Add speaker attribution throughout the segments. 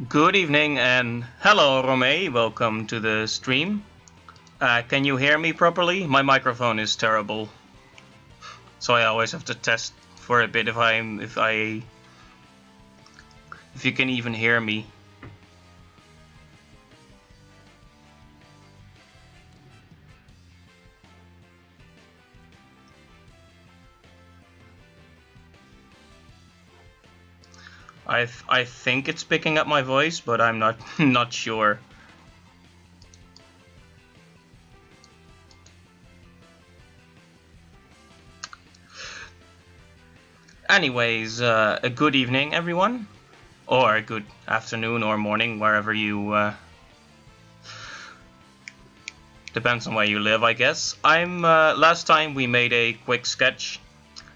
Speaker 1: Good evening and hello, Romei. Welcome to the stream. Can you hear me properly? My microphone is terrible, so I always have to test for a bit if you can even hear me. I think it's picking up my voice, but I'm not not sure. Anyways, a good evening, everyone, or a good afternoon or morning, wherever you. Depends on where you live, I guess. Last time we made a quick sketch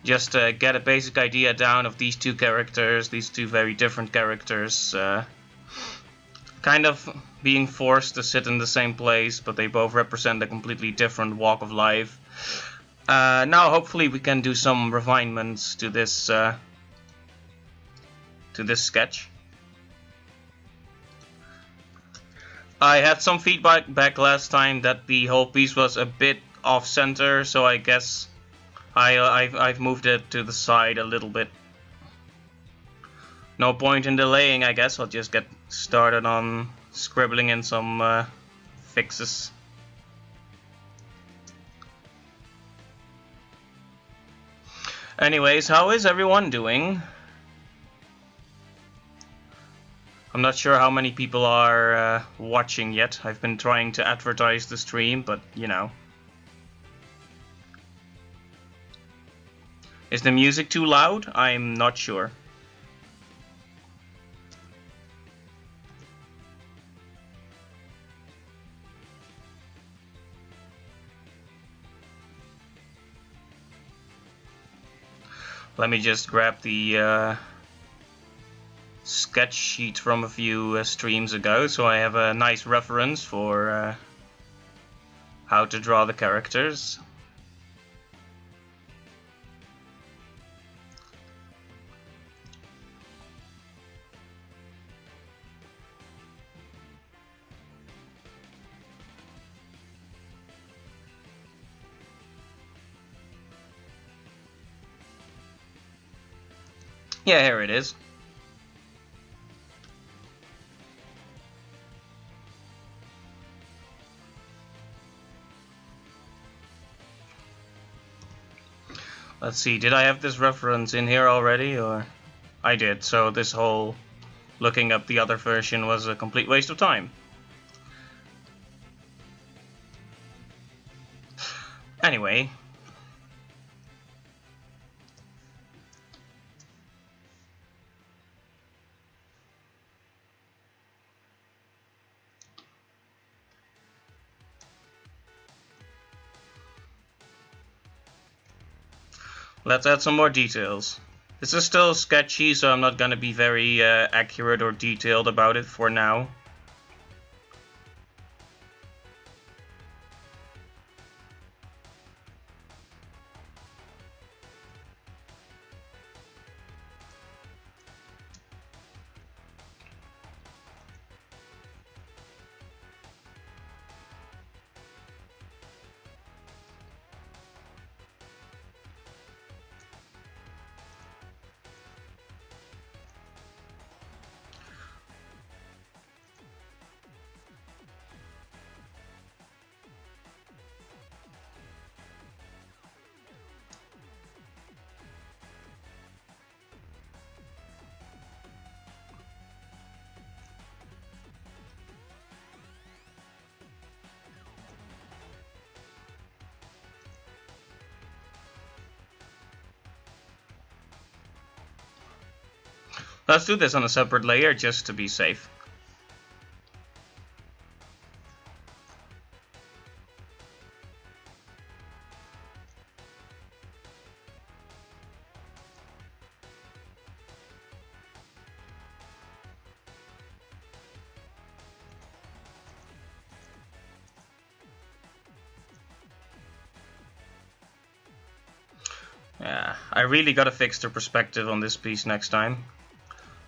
Speaker 1: just to get a basic idea down of these two characters, these two very different characters, kind of being forced to sit in the same place, but they both represent a completely different walk of life. Now, hopefully, we can do some refinements to this sketch. I had some feedback back last time that the whole piece was a bit off-center, so I guess I've moved it to the side a little bit. No point in delaying, I guess. I'll just get started on scribbling in some fixes. Anyways, how is everyone doing? I'm not sure how many people are watching yet. I've been trying to advertise the stream, but you know. Is the music too loud? I'm not sure. Let me just grab the sketch sheet from a few streams ago, so I have a nice reference for how to draw the characters. Yeah, here it is. Let's see, did I have this reference in here already, or? I did, so this whole looking up the other version was a complete waste of time. Anyway. Let's add some more details. This is still sketchy, so I'm not going to be very accurate or detailed about it for now. Let's do this on a separate layer just to be safe. Yeah, I really gotta fix the perspective on this piece next time.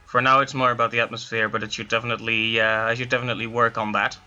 Speaker 1: For now, it's more about the atmosphere, but it should definitely, I should definitely work on that.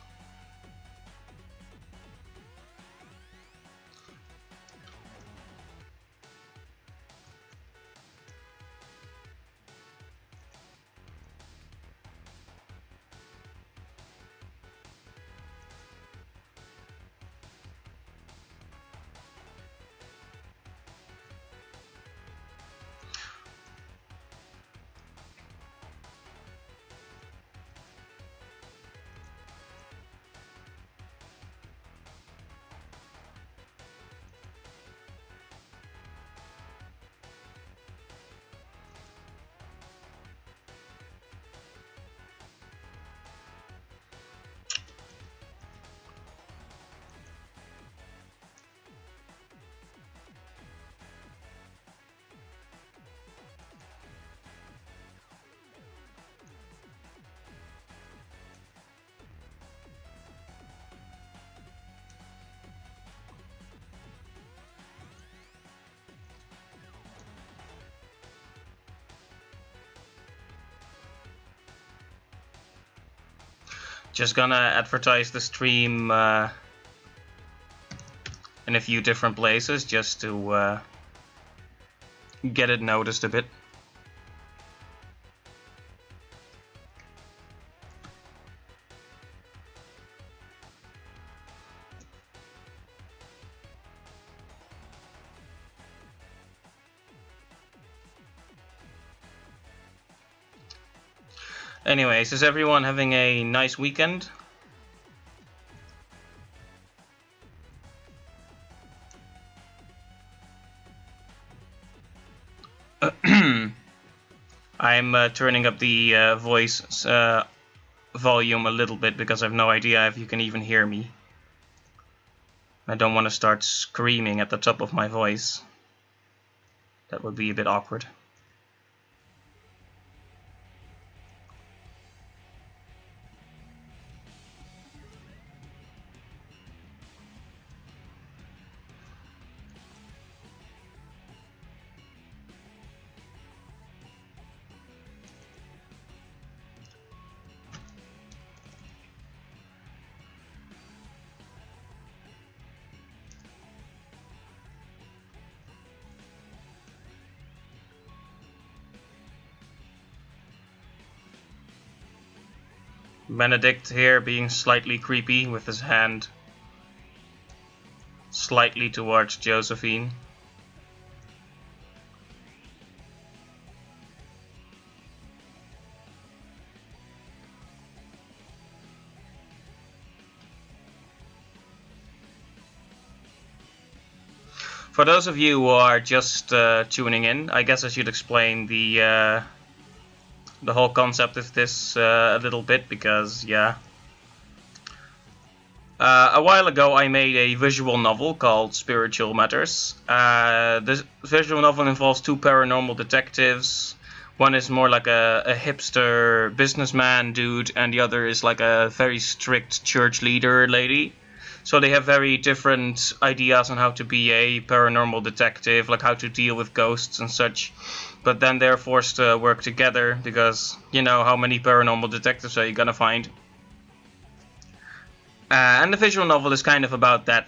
Speaker 1: Just gonna advertise the stream in a few different places just to get it noticed a bit. Anyways, is everyone having a nice weekend? I'm turning up the voice volume a little bit because I have no idea if you can even hear me. I don't want to start screaming at the top of my voice. That would be a bit awkward. Benedict here being slightly creepy with his hand slightly towards Josephine. For those of you who are just tuning in, I guess I should explain the whole concept of this a little bit, because yeah. A while ago I made a visual novel called Spiritual Matters. This visual novel involves two paranormal detectives. One is more like a hipster businessman dude, and the other is like a very strict church leader lady. So they have very different ideas on how to be a paranormal detective, like how to deal with ghosts and such. But then they're forced to work together because, you know, how many paranormal detectives are you gonna find? And the visual novel is kind of about that.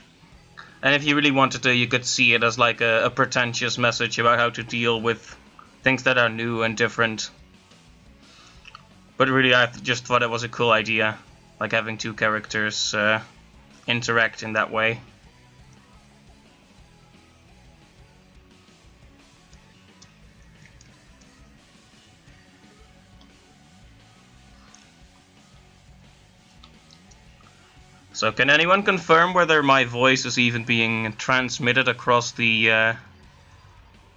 Speaker 1: And if you really wanted to, you could see it as like a pretentious message about how to deal with things that are new and different. But really, I just thought it was a cool idea, like having two characters interact in that way. So can anyone confirm whether my voice is even being transmitted across the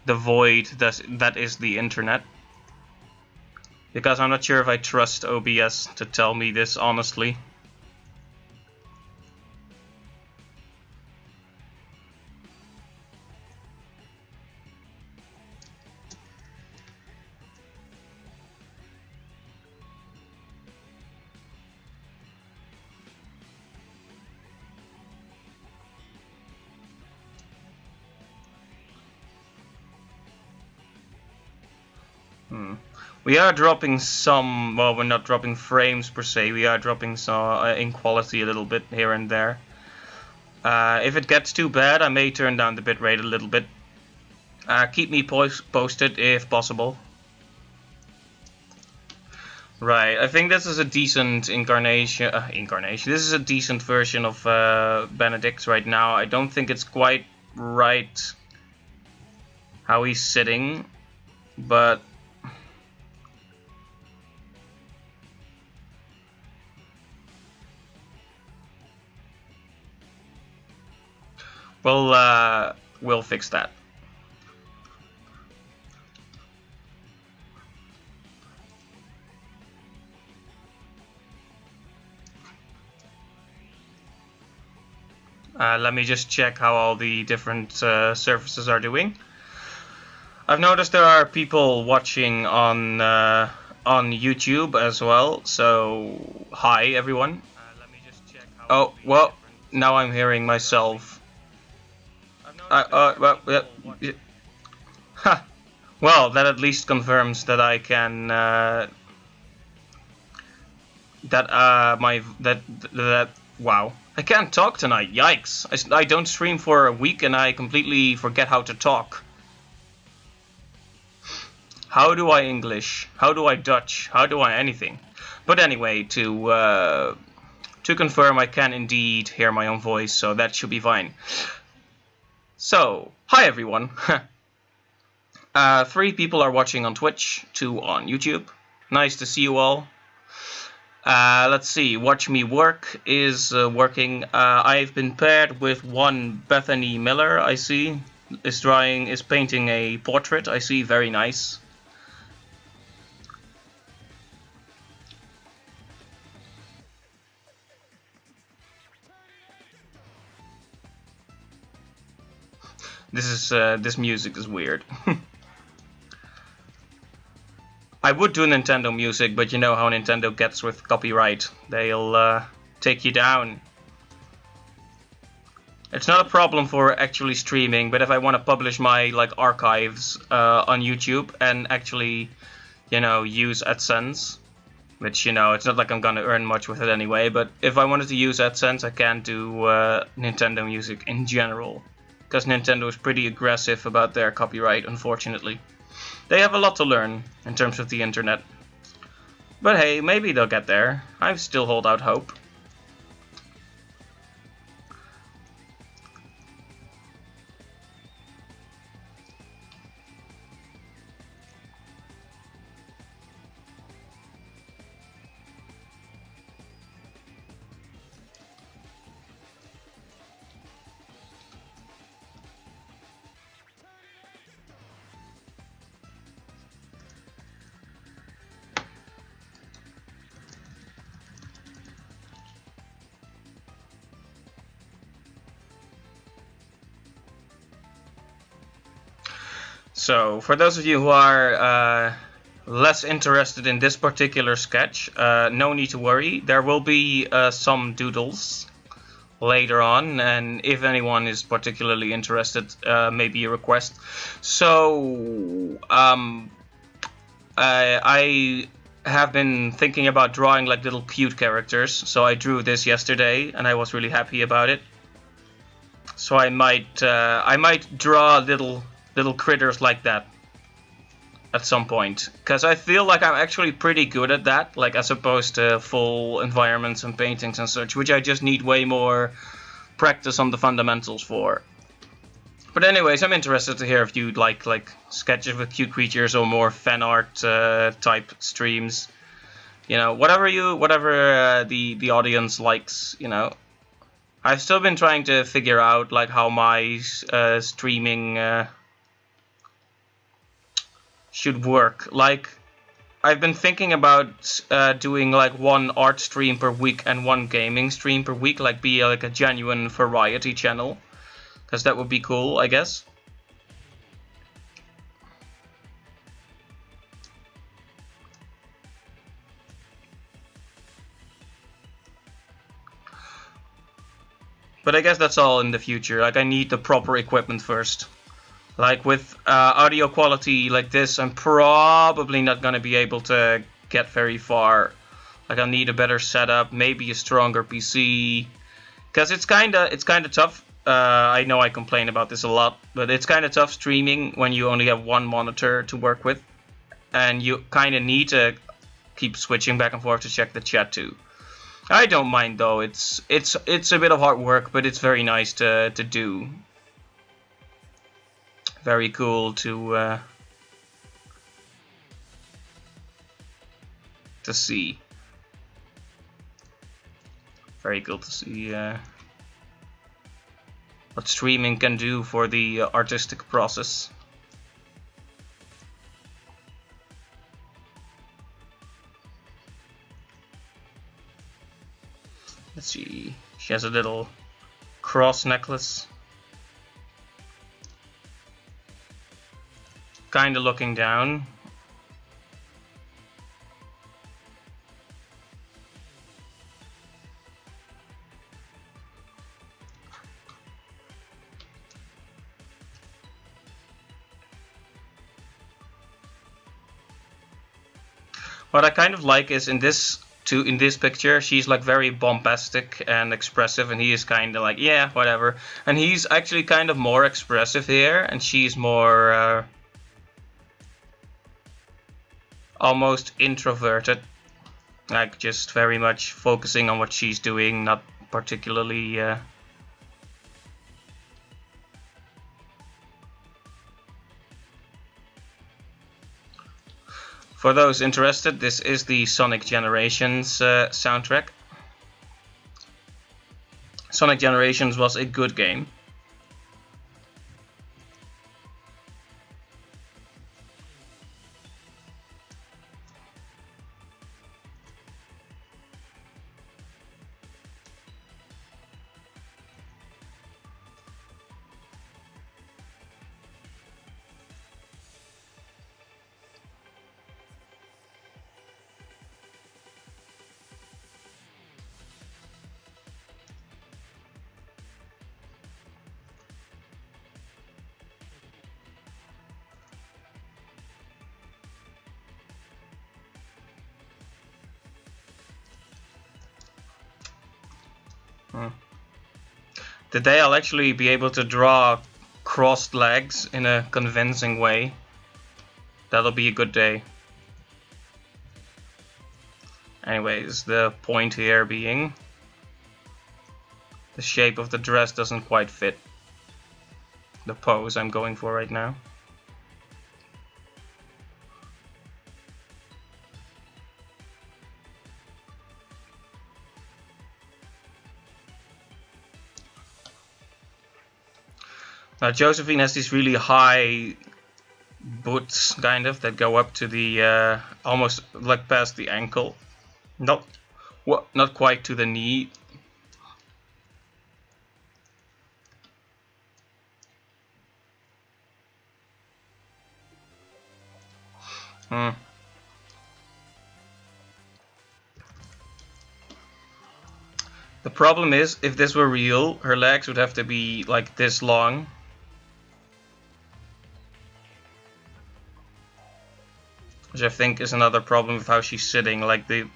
Speaker 1: void that is the internet? Because I'm not sure if I trust OBS to tell me this honestly. We are dropping some, well, we're not dropping frames per se, we are dropping some in quality a little bit here and there. If it gets too bad, I may turn down the bitrate a little bit. Keep me posted if possible. Right, I think this is a decent incarnation. This is a decent version of Benedict right now. I don't think it's quite right how he's sitting, but we'll fix that. Let me just check how all the different surfaces are doing. I've noticed there are people watching on YouTube as well, so hi everyone. Let me just check how oh, well, now I'm hearing myself. Well, that at least confirms that I can wow. I can't talk tonight, yikes. I don't stream for a week and I completely forget how to talk. How do I English? How do I Dutch? How do I anything? But anyway, to confirm, I can indeed hear my own voice, so that should be fine. So, hi everyone. 3 people are watching on Twitch, 2 on YouTube. Nice to see you all. Let's see, Watch Me Work is working. I've been paired with one Bethany Miller, I see. Is painting a portrait, I see, very nice. This music is weird. I would do Nintendo music, but you know how Nintendo gets with copyright. They'll take you down. It's not a problem for actually streaming, but if I want to publish my archives on YouTube and actually, use AdSense, which it's not like I'm gonna earn much with it anyway. But if I wanted to use AdSense, I can't do Nintendo music in general, because Nintendo is pretty aggressive about their copyright, unfortunately. They have a lot to learn in terms of the internet. But hey, maybe they'll get there. I still hold out hope. So, for those of you who are less interested in this particular sketch, no need to worry. There will be some doodles later on, and if anyone is particularly interested, maybe a request. So, I have been thinking about drawing little cute characters, so I drew this yesterday, and I was really happy about it. So I might draw little critters like that at some point, because I feel like I'm actually pretty good at that, as opposed to full environments and paintings and such, which I just need way more practice on the fundamentals for. But anyways, I'm interested to hear if you'd like sketches with cute creatures or more fan art type streams. Whatever the audience likes. I've still been trying to figure out how my streaming should work. I've been thinking about doing one art stream per week and one gaming stream per week, be a genuine variety channel, because that would be cool, I guess. But I guess that's all in the future. I need the proper equipment first. Like with audio quality like this, I'm probably not going to be able to get very far. Like, I'll need a better setup, maybe a stronger PC, because it's kind of tough. I know I complain about this a lot, but it's kind of tough streaming when you only have one monitor to work with, and you kind of need to keep switching back and forth to check the chat too. I don't mind though. It's a bit of hard work, but it's very nice to do. Very cool to see. Very cool to see what streaming can do for the artistic process. Let's see. She has a little cross necklace. Kinda looking down. What I kind of like is in this picture, she's like very bombastic and expressive, and he is kind of like, yeah, whatever. And he's actually kind of more expressive here, and she's more almost introverted, like just very much focusing on what she's doing, not particularly For those interested, this is the Sonic Generations soundtrack. Sonic Generations was a good game. Today I'll actually be able to draw crossed legs in a convincing way. That'll be a good day. Anyways, the point here being the shape of the dress doesn't quite fit the pose I'm going for right now. Now Josephine has these really high boots, kind of, that go up to the almost like past the ankle, not quite to the knee. The problem is, if this were real, her legs would have to be like this long. Which I think is another problem with how she's sitting, like the...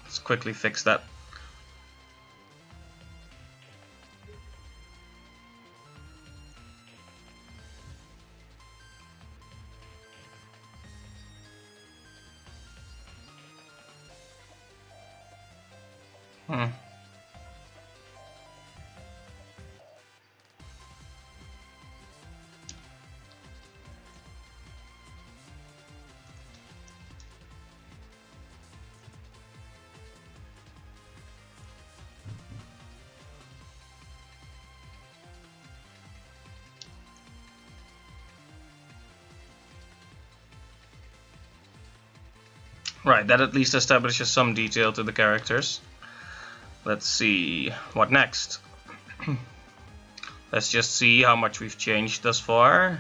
Speaker 1: Let's quickly fix that. Right, that at least establishes some detail to the characters. Let's see, what next? Let's just see how much we've changed thus far.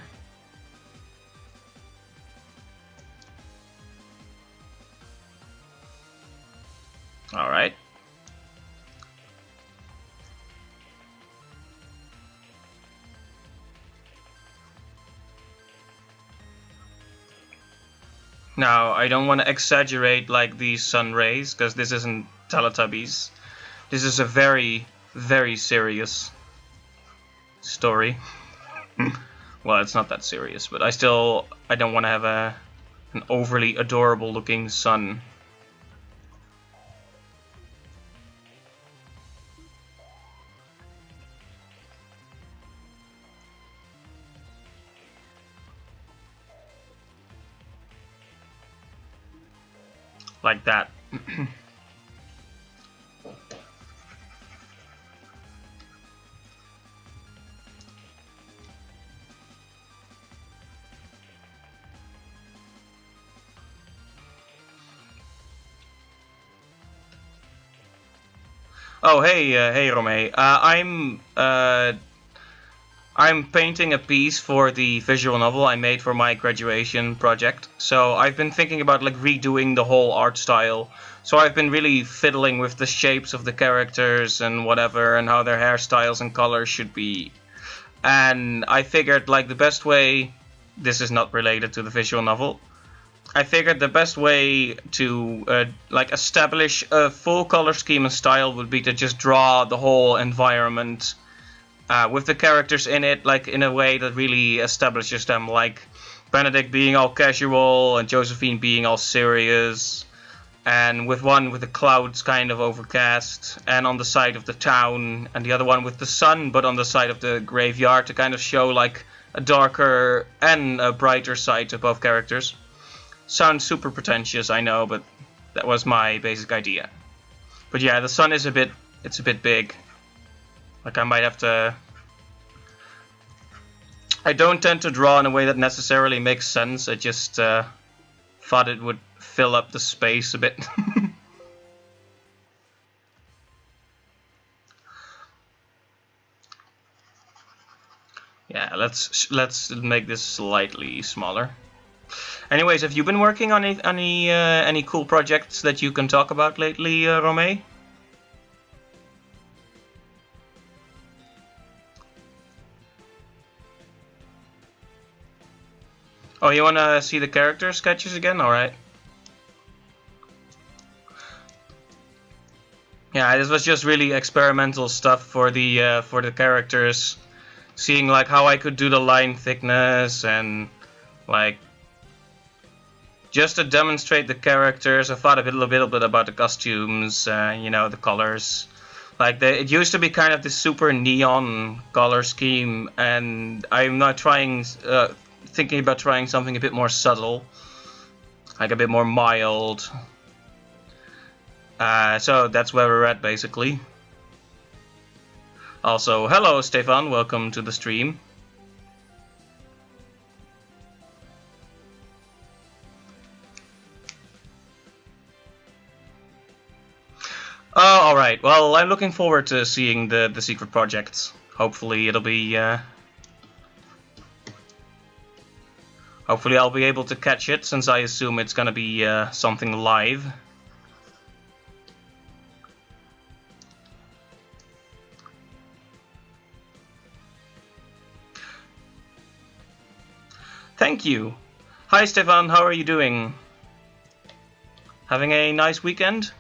Speaker 1: Alright. Now, I don't want to exaggerate like these sun rays, because this isn't Teletubbies. This is a very, very serious story. Well, it's not that serious, but I don't want to have an overly adorable looking sun. Like that. Oh, hey, Romee. I'm painting a piece for the visual novel I made for my graduation project. So I've been thinking about like redoing the whole art style. So I've been really fiddling with the shapes of the characters and whatever, and how their hairstyles and colors should be. And I figured like the best way, this is not related to the visual novel, I figured the best way to like establish a full color scheme and style would be to just draw the whole environment with the characters in it, like in a way that really establishes them, like Benedict being all casual and Josephine being all serious, and with one with the clouds kind of overcast and on the side of the town, and the other one with the sun but on the side of the graveyard, to kind of show like a darker and a brighter side to both characters. Sounds super pretentious, I know, but that was my basic idea. But yeah, the sun is it's a bit big. Like I might have to... I don't tend to draw in a way that necessarily makes sense. I just thought it would fill up the space a bit. Yeah, let's make this slightly smaller. Anyways, have you been working on any cool projects that you can talk about lately, Romee? Oh, you wanna see the character sketches again? Alright. Yeah, this was just really experimental stuff for the characters. Seeing like how I could do the line thickness and like just to demonstrate the characters. I thought a little bit about the costumes, you know, the colors. Like it used to be kind of this super neon color scheme, and I'm not thinking about trying something a bit more subtle, like a bit more mild. So that's where we're at, basically. Also, hello, Stefan. Welcome to the stream. Oh, alright. Well, I'm looking forward to seeing the secret projects. Hopefully it'll be... Hopefully I'll be able to catch it, since I assume it's gonna be something live. Thank you. Hi, Stefan. How are you doing? Having a nice weekend?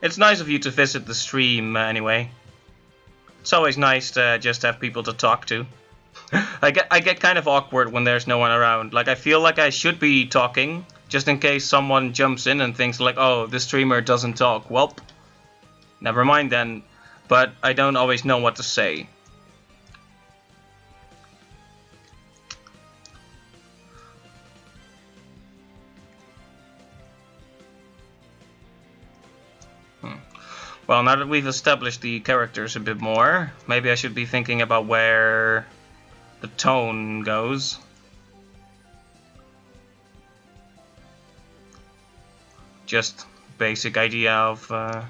Speaker 1: It's nice of you to visit the stream anyway. It's always nice to just have people to talk to. I get kind of awkward when there's no one around. Like, I feel like I should be talking, just in case someone jumps in and thinks like, oh, this streamer doesn't talk. Welp, never mind then. But I don't always know what to say. Well, now that we've established the characters a bit more, maybe I should be thinking about where the tone goes. Just basic idea of... I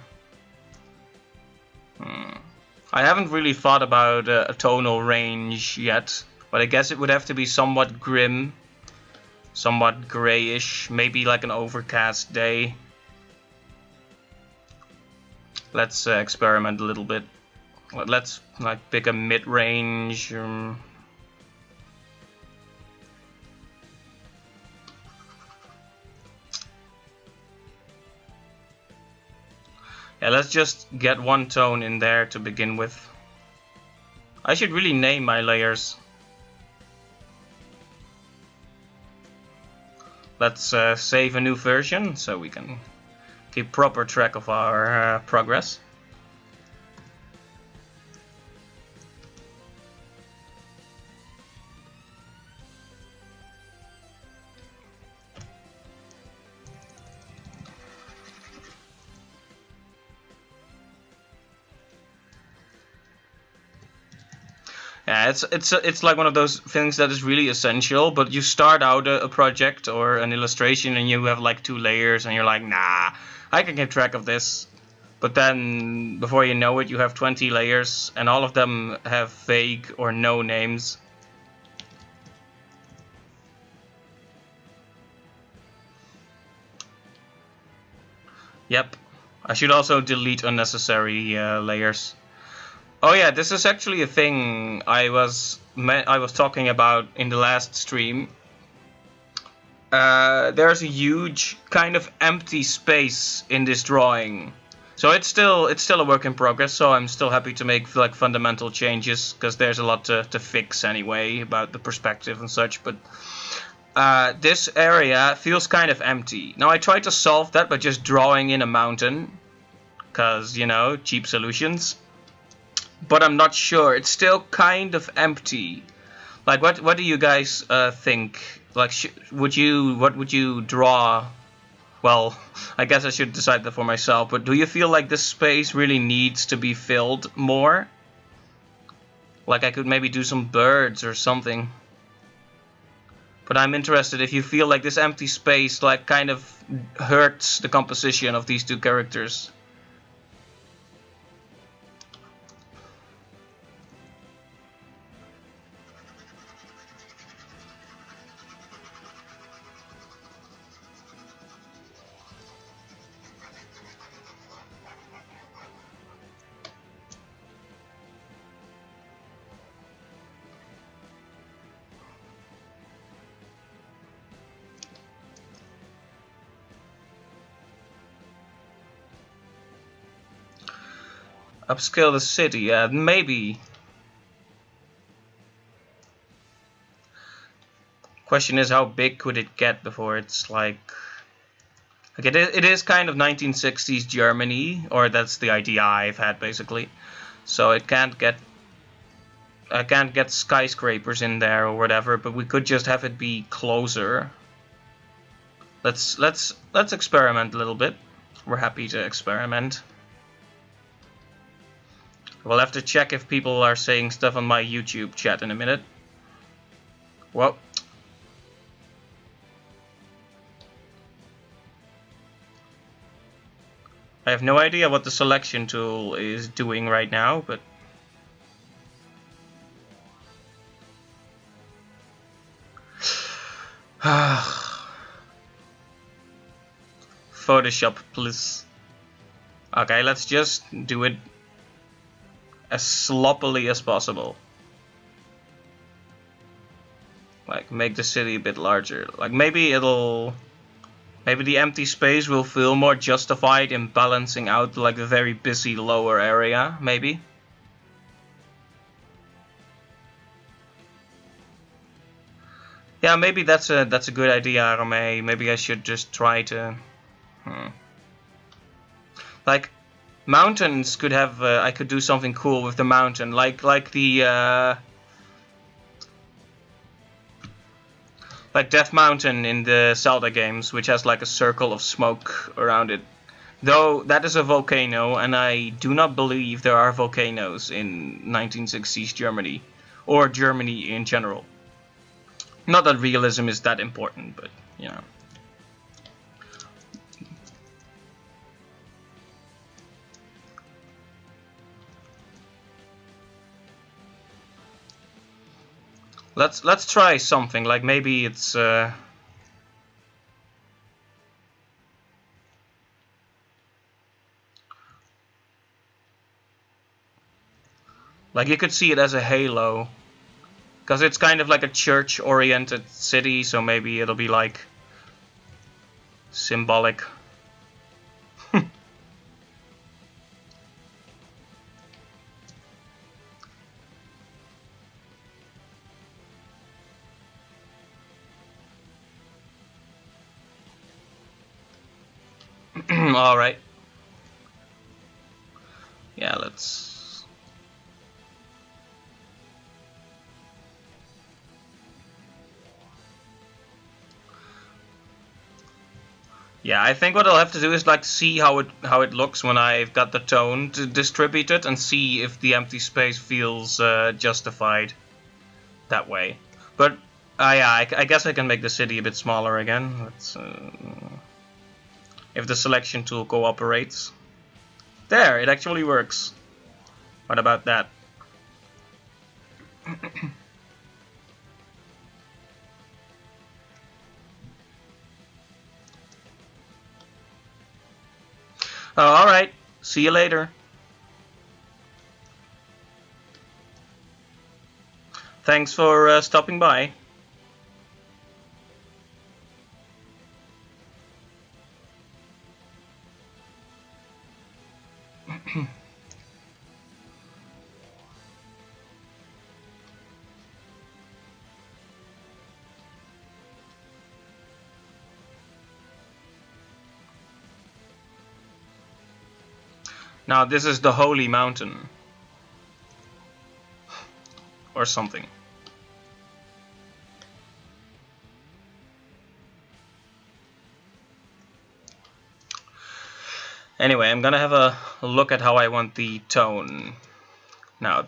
Speaker 1: haven't really thought about a tonal range yet, but I guess it would have to be somewhat grim, somewhat grayish, maybe like an overcast day. Let's experiment a little bit. Let's like pick a mid-range. Yeah, let's just get one tone in there to begin with. I should really name my layers. Let's save a new version so we can keep proper track of our progress. Yeah, it's like one of those things that is really essential, but you start out a project or an illustration and you have like 2 layers and you're like, nah, I can keep track of this. But then before you know it, you have 20 layers and all of them have vague or no names. Yep, I should also delete unnecessary layers. Oh yeah, this is actually a thing I was talking about in the last stream. There's a huge kind of empty space in this drawing, so it's still a work in progress. So I'm still happy to make like fundamental changes because there's a lot to fix anyway about the perspective and such. But this area feels kind of empty. Now I tried to solve that by just drawing in a mountain, because you know, cheap solutions. But I'm not sure. It's still kind of empty. Like, what do you guys think? Like, what would you draw? Well, I guess I should decide that for myself. But do you feel like this space really needs to be filled more? Like, I could maybe do some birds or something. But I'm interested if you feel like this empty space like kind of hurts the composition of these 2 characters. Upscale the city, yeah, maybe. Question is, how big could it get before it's like it is kind of 1960s Germany, or that's the idea I've had basically. So I can't get skyscrapers in there or whatever, but we could just have it be closer. Let's experiment a little bit. We're happy to experiment. We'll have to check if people are saying stuff on my YouTube chat in a minute. Well, I have no idea what the selection tool is doing right now, but Photoshop, please. Okay, let's just do it as sloppily as possible. Like, make the city a bit larger. Like, maybe it'll Maybe the empty space will feel more justified in balancing out like the very busy lower area, maybe. Yeah, maybe that's a good idea, Rome. Maybe I should just try to like mountains could have I could do something cool with the mountain, like the like Death Mountain in the Zelda games, which has like a circle of smoke around it. Though that is a volcano, and I do not believe there are volcanoes in 1960s Germany, or Germany in general. Not that realism is that important, but you know. Let's try something, like maybe it's like you could see it as a halo. Because it's kind of like a church-oriented city, so maybe it'll be like symbolic. Alright. Yeah, let's... Yeah, I think what I'll have to do is like see how it looks when I've got the tone distributed, and see if the empty space feels justified that way. But yeah, I guess I can make the city a bit smaller again. Let's if the selection tool cooperates. There, it actually works. What about that? Oh, alright. See you later. Thanks for stopping by. Now this is the Holy Mountain. Or something. Anyway, I'm gonna have a look at how I want the tone. Now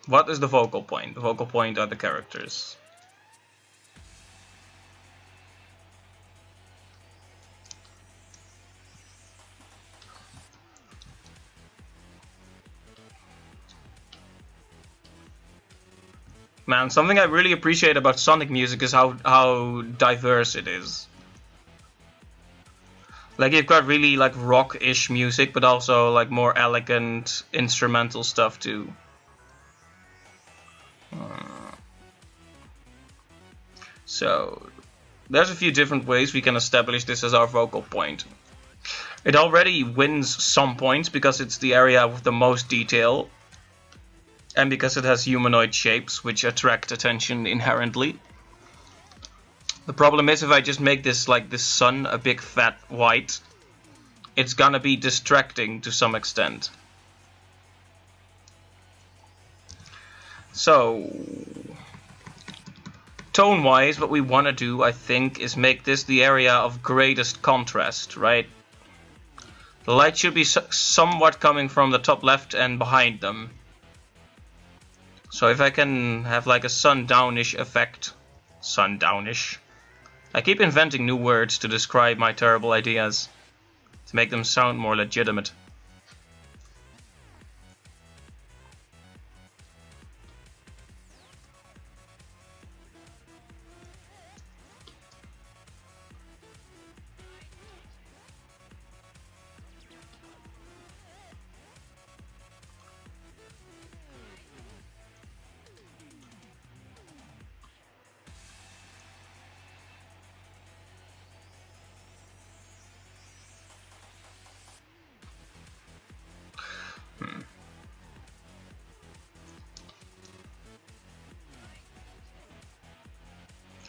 Speaker 1: what is the focal point? The focal point are the characters. Man, something I really appreciate about Sonic music is how diverse it is. Like you've got really like rock-ish music, but also like more elegant instrumental stuff too. So there's a few different ways we can establish this as our focal point. It already wins some points because it's the area with the most detail, and because it has humanoid shapes which attract attention inherently. The problem is if I just make this like this sun a big fat white, it's gonna be distracting to some extent. So tone-wise, what we want to do, I think, is make this the area of greatest contrast, right? The light should be somewhat coming from the top left and behind them. So if I can have like a sundownish effect. Sundownish. I keep inventing new words to describe my terrible ideas, to make them sound more legitimate.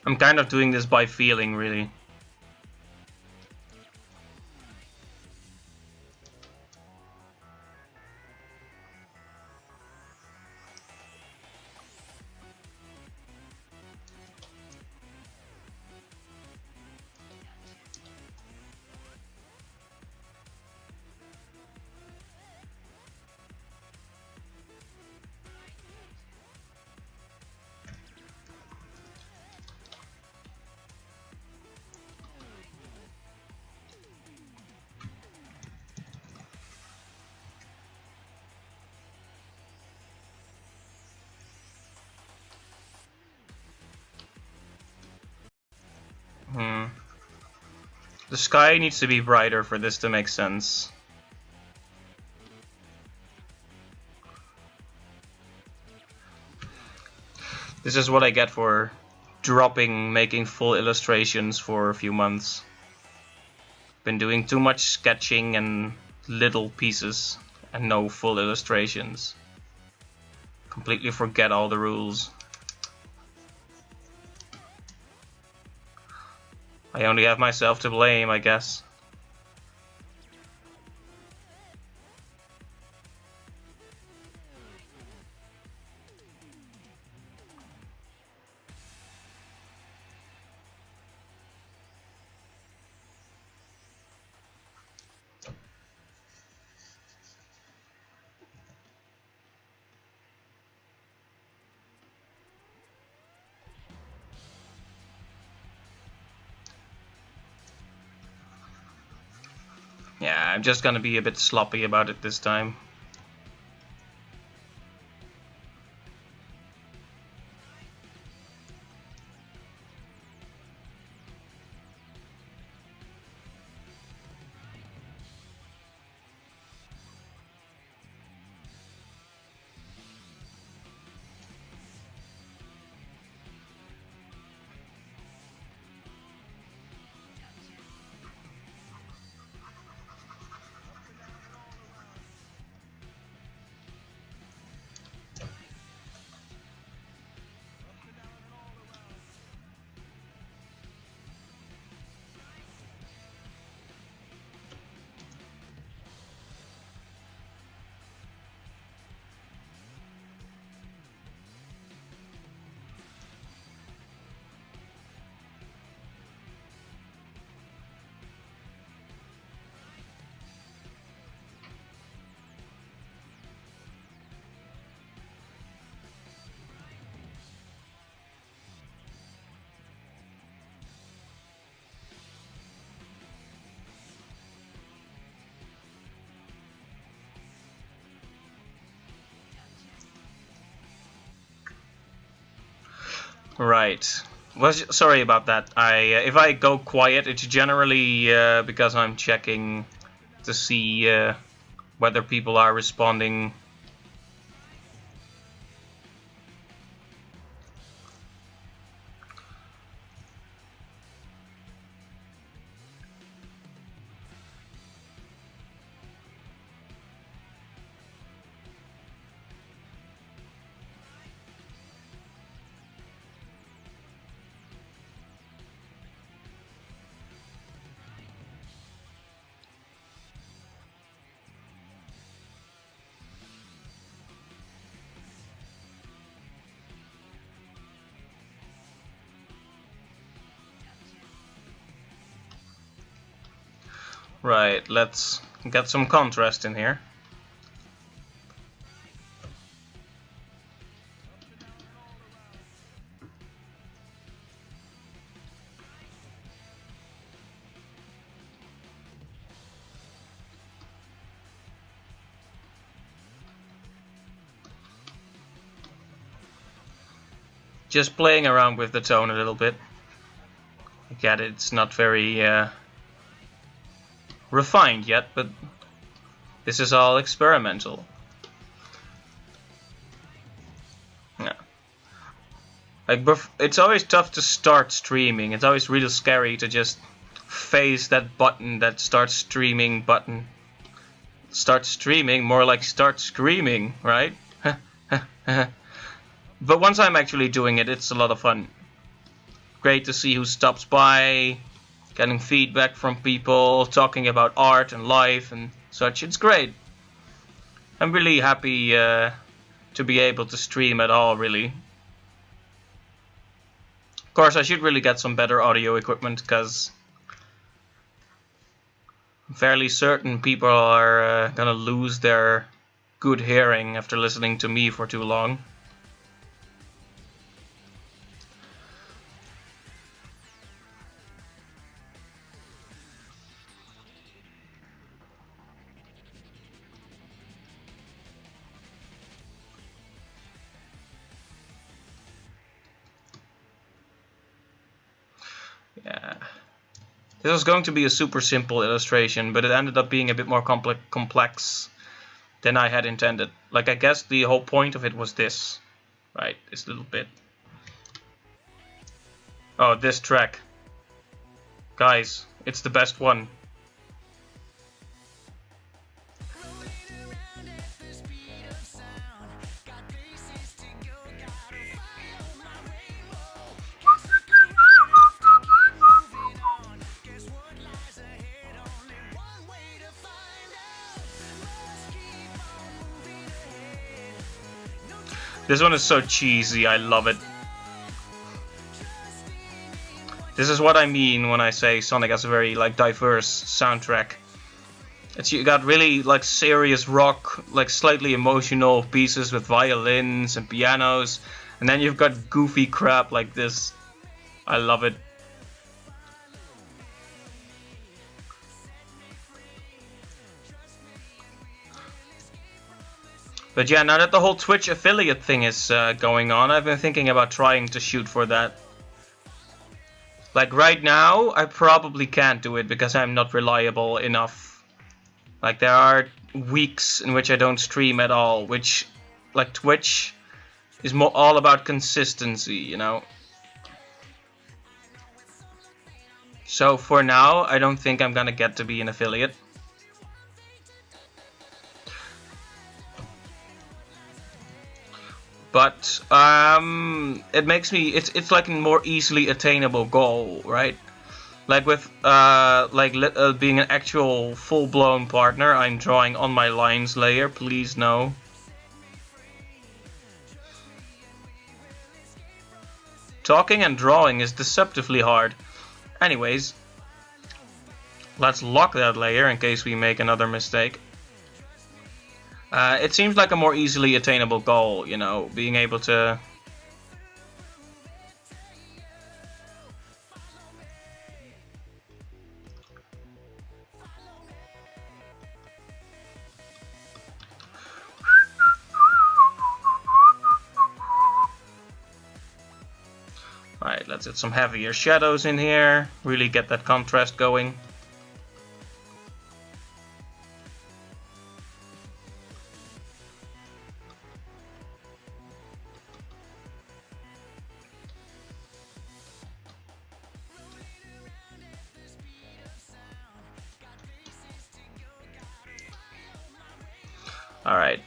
Speaker 1: I'm kind of doing this by feeling, really. The sky needs to be brighter for this to make sense. This is what I get for dropping making full illustrations for a few months. Been doing too much sketching and little pieces and no full illustrations. Completely forget all the rules. I only have myself to blame, I guess. Yeah, I'm just gonna be a bit sloppy about it this time. Right. Well, sorry about that. If I go quiet, it's generally because I'm checking to see whether people are responding. Right, let's get some contrast in here. Just playing around with the tone a little bit. I get it, it's not very refined yet, but this is all experimental. Yeah. Like, it's always tough to start streaming. It's always really scary to just face that button, that start streaming button. Start streaming, more like start screaming, right? But once I'm actually doing it, it's a lot of fun. great to see who stops by, getting feedback from people, talking about art and life and such. It's great. I'm really happy to be able to stream at all, really. Of course, I should really get some better audio equipment, because I'm fairly certain people are gonna lose their good hearing after listening to me for too long. Yeah. This was going to be a super simple illustration, but it ended up being a bit more complex than I had intended. Like, I guess the whole point of it was this, right? This little bit. Oh, this track. Guys, it's the best one. This one is so cheesy, I love it. This is what I mean when I say Sonic has a very like diverse soundtrack. You got really like serious rock, like slightly emotional pieces with violins and pianos, and then you've got goofy crap like this. I love it. But yeah, now that the whole Twitch affiliate thing is going on, I've been thinking about trying to shoot for that. Like right now, I probably can't do it because I'm not reliable enough. Like there are weeks in which I don't stream at all, which, like Twitch, is all about consistency, you know. So for now, I don't think I'm gonna get to be an affiliate. But it makes me it's like a more easily attainable goal, right? Like with being an actual full-blown partner, I'm drawing on my lines layer. Please no. Talking and drawing is deceptively hard. Anyways, let's lock that layer in case we make another mistake. It seems like a more easily attainable goal, you know, being able to... Alright, let's get some heavier shadows in here, really get that contrast going. Alright.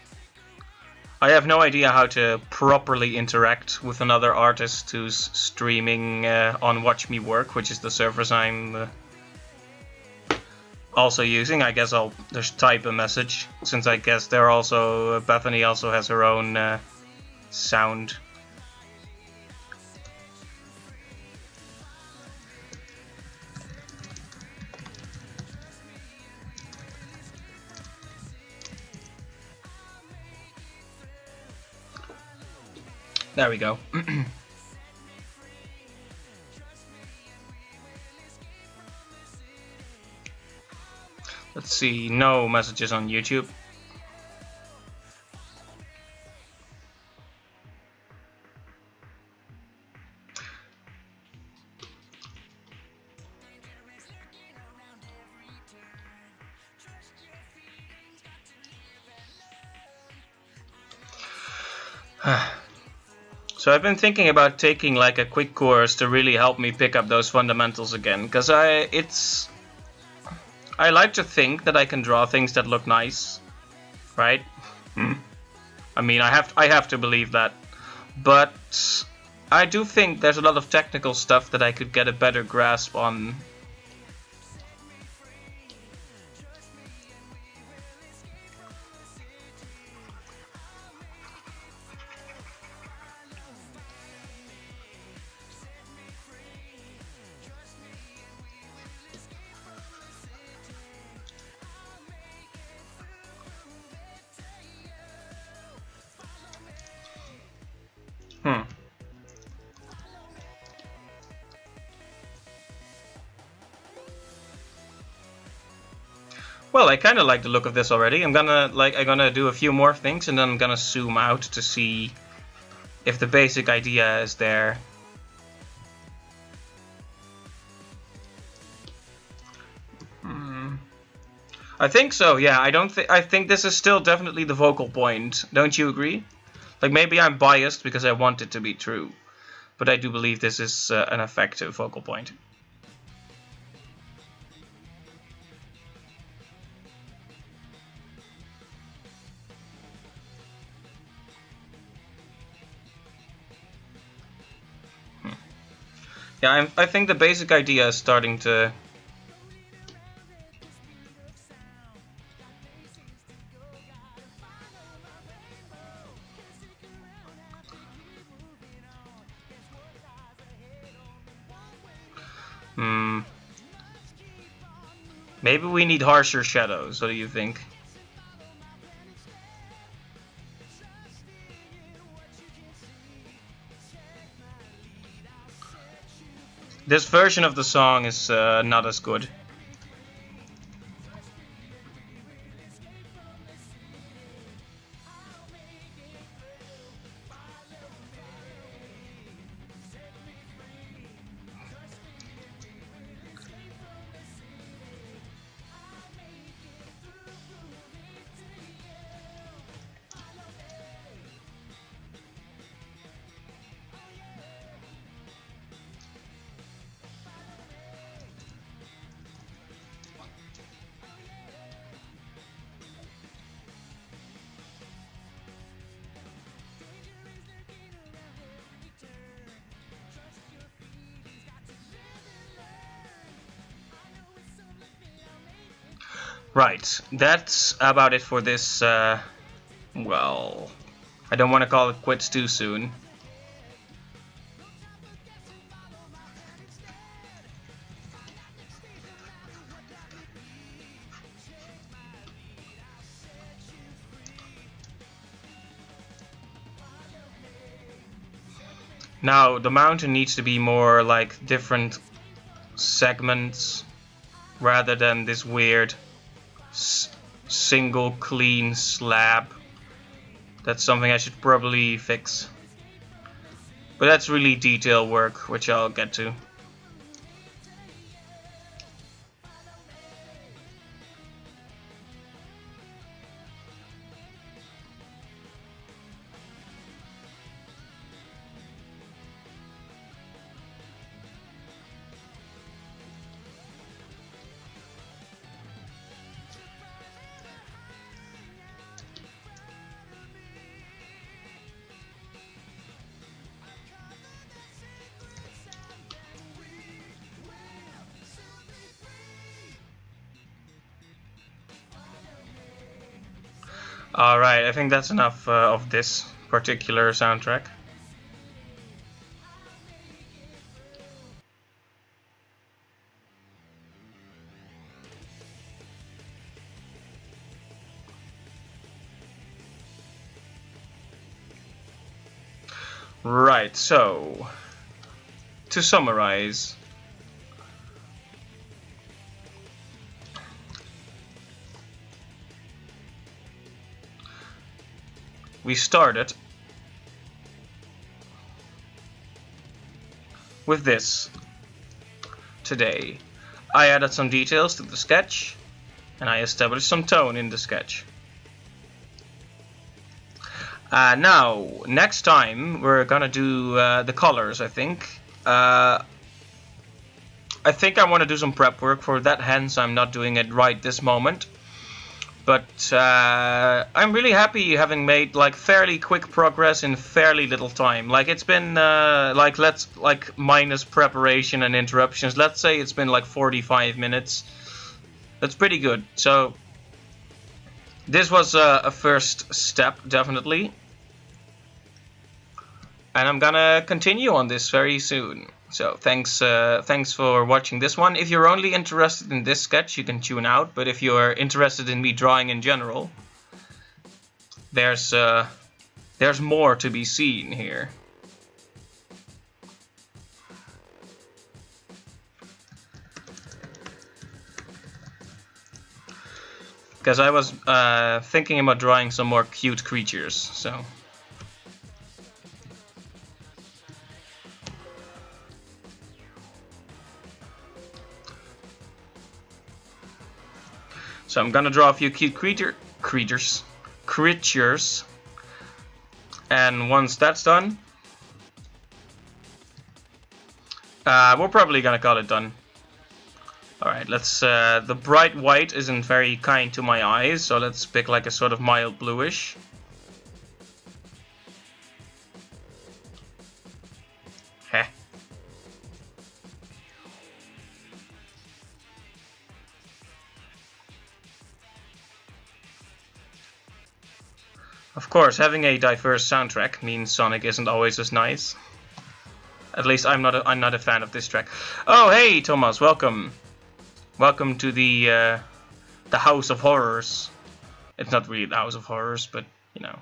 Speaker 1: I have no idea how to properly interact with another artist who's streaming on Watch Me Work, which is the service I'm also using. I guess I'll just type a message, since I guess they're also... Bethany also has her own sound. There we go. Let's see, no messages on YouTube. So I've been thinking about taking like a quick course to really help me pick up those fundamentals again, because I like to think that I can draw things that look nice, right? I mean, I have to believe that, but I do think there's a lot of technical stuff that I could get a better grasp on. Hmm. Well, I kind of like the look of this already. I'm gonna do a few more things, and then I'm gonna zoom out to see if the basic idea is there. I think so. Yeah, I think this is still definitely the focal point. Don't you agree? Like, maybe I'm biased because I want it to be true, but I do believe this is an effective focal point. Yeah, I think the basic idea is starting to... Maybe we need harsher shadows. What do you think? This version of the song is not as good. Right, that's about it for this, well, I don't want to call it quits too soon. Now, the mountain needs to be more like different segments rather than this weird single clean slab. That's something I should probably fix. But that's really detail work, which I'll get to. Alright, I think that's enough of this particular soundtrack. Right, so to summarize, we started with this today. I added some details to the sketch, and I established some tone in the sketch. Now, next time we're gonna do the colors, I think. I think I want to do some prep work for that, hence I'm not doing it right this moment. But I'm really happy having made like fairly quick progress in fairly little time. Like it's been like minus preparation and interruptions. Let's say it's been like 45 minutes. That's pretty good. So this was a first step, definitely. And I'm gonna continue on this very soon. So thanks for watching this one. If you're only interested in this sketch, you can tune out. But if you're interested in me drawing in general, there's more to be seen here. Because I was thinking about drawing some more cute creatures, so. So I'm gonna draw a few cute creatures. And once that's done, we're probably gonna call it done. Alright, let's, the bright white isn't very kind to my eyes, so let's pick like a sort of mild bluish. Heh. Of course, having a diverse soundtrack means Sonic isn't always as nice. At least I'm not a fan of this track. Oh, hey, Thomas, welcome. Welcome to the House of Horrors. It's not really the House of Horrors, but you know,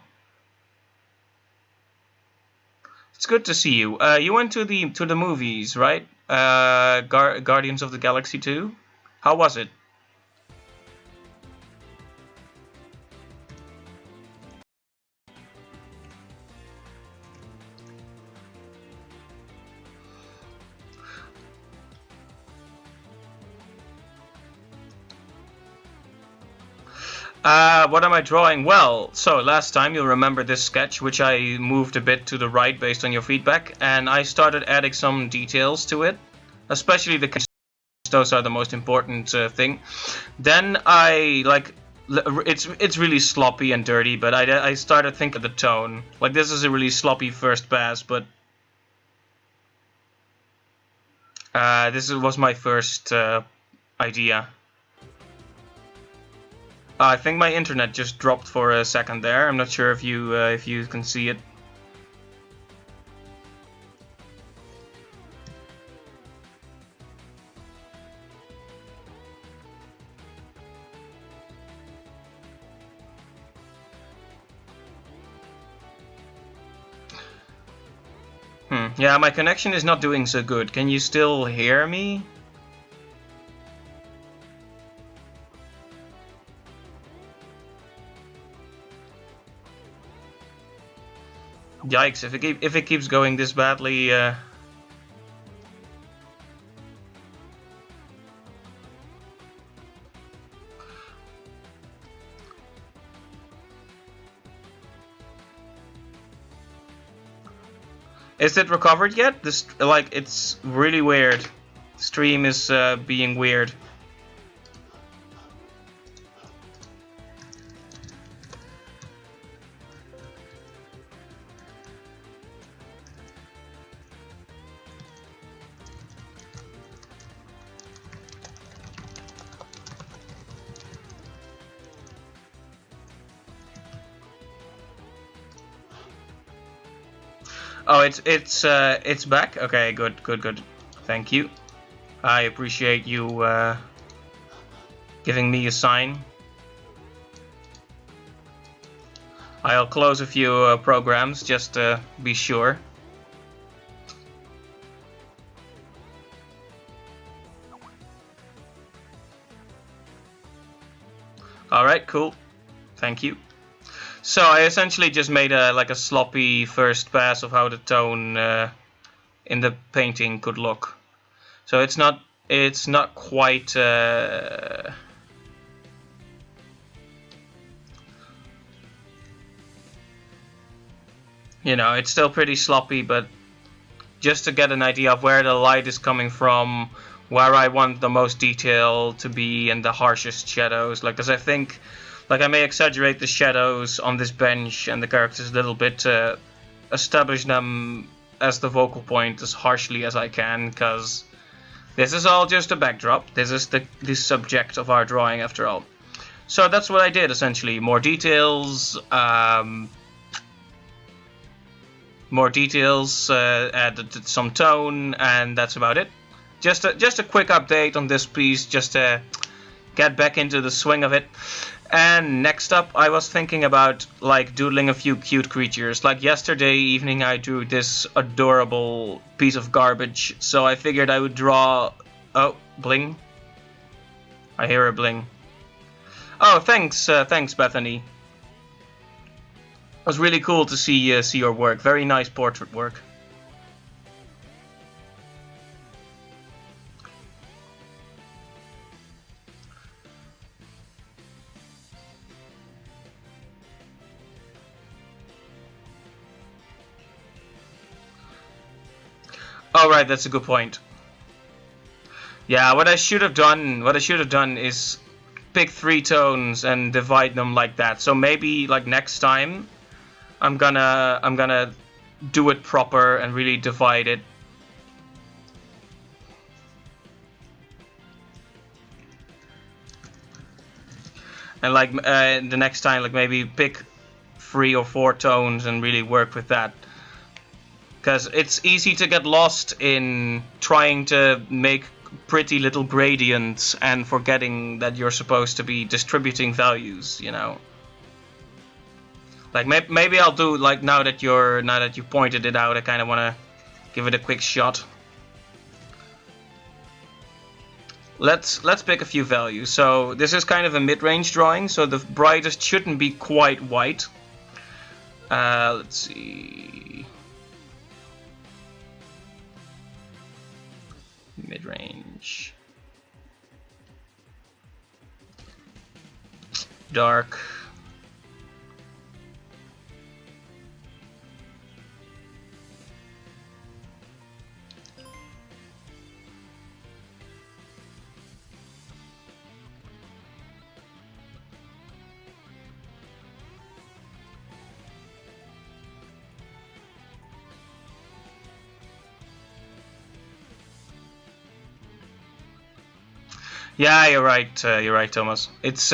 Speaker 1: it's good to see you. You went to the movies, right? Guardians of the Galaxy 2. How was it? What am I drawing? Well, so last time you'll remember this sketch, which I moved a bit to the right based on your feedback, and I started adding some details to it, especially the those are the most important thing. Then I like it's really sloppy and dirty, but I started thinking of the tone. Like this is a really sloppy first pass, but this was my first idea. I think my internet just dropped for a second there. I'm not sure if you can see it. Yeah, my connection is not doing so good. Can you still hear me? Yikes, if it keeps going this badly, Is it recovered yet? This, like, it's really weird. Stream is being weird. Oh, it's back. Okay, good. Thank you. I appreciate you giving me a sign. I'll close a few programs just to be sure. All right, cool. Thank you. So I essentially just made like a sloppy first pass of how the tone in the painting could look. So it's not quite you know, it's still pretty sloppy, but just to get an idea of where the light is coming from, where I want the most detail to be and the harshest shadows, like, because I think Like, I may exaggerate the shadows on this bench and the characters a little bit to establish them as the focal point as harshly as I can, because this is all just a backdrop. This is the subject of our drawing, after all. So that's what I did, essentially. More details, added some tone, and that's about it. Just a quick update on this piece, just to get back into the swing of it. And next up, I was thinking about like doodling a few cute creatures. Like yesterday evening, I drew this adorable piece of garbage, so I figured I would draw. Oh, bling! I hear a bling. Oh, thanks, Bethany. It was really cool to see your work. Very nice portrait work. Oh, right, that's a good point. Yeah, what I should have done is pick 3 tones and divide them like that. So maybe like next time, I'm gonna do it proper and really divide it. And like the next time, like maybe pick 3 or 4 tones and really work with that. Because it's easy to get lost in trying to make pretty little gradients and forgetting that you're supposed to be distributing values, you know. Like maybe I'll do, like, now that you pointed it out, I kind of want to give it a quick shot. Let's pick a few values. So this is kind of a mid-range drawing, so the brightest shouldn't be quite white. Let's see. Mid-range. Dark. Yeah, you're right. You're right, Thomas. It's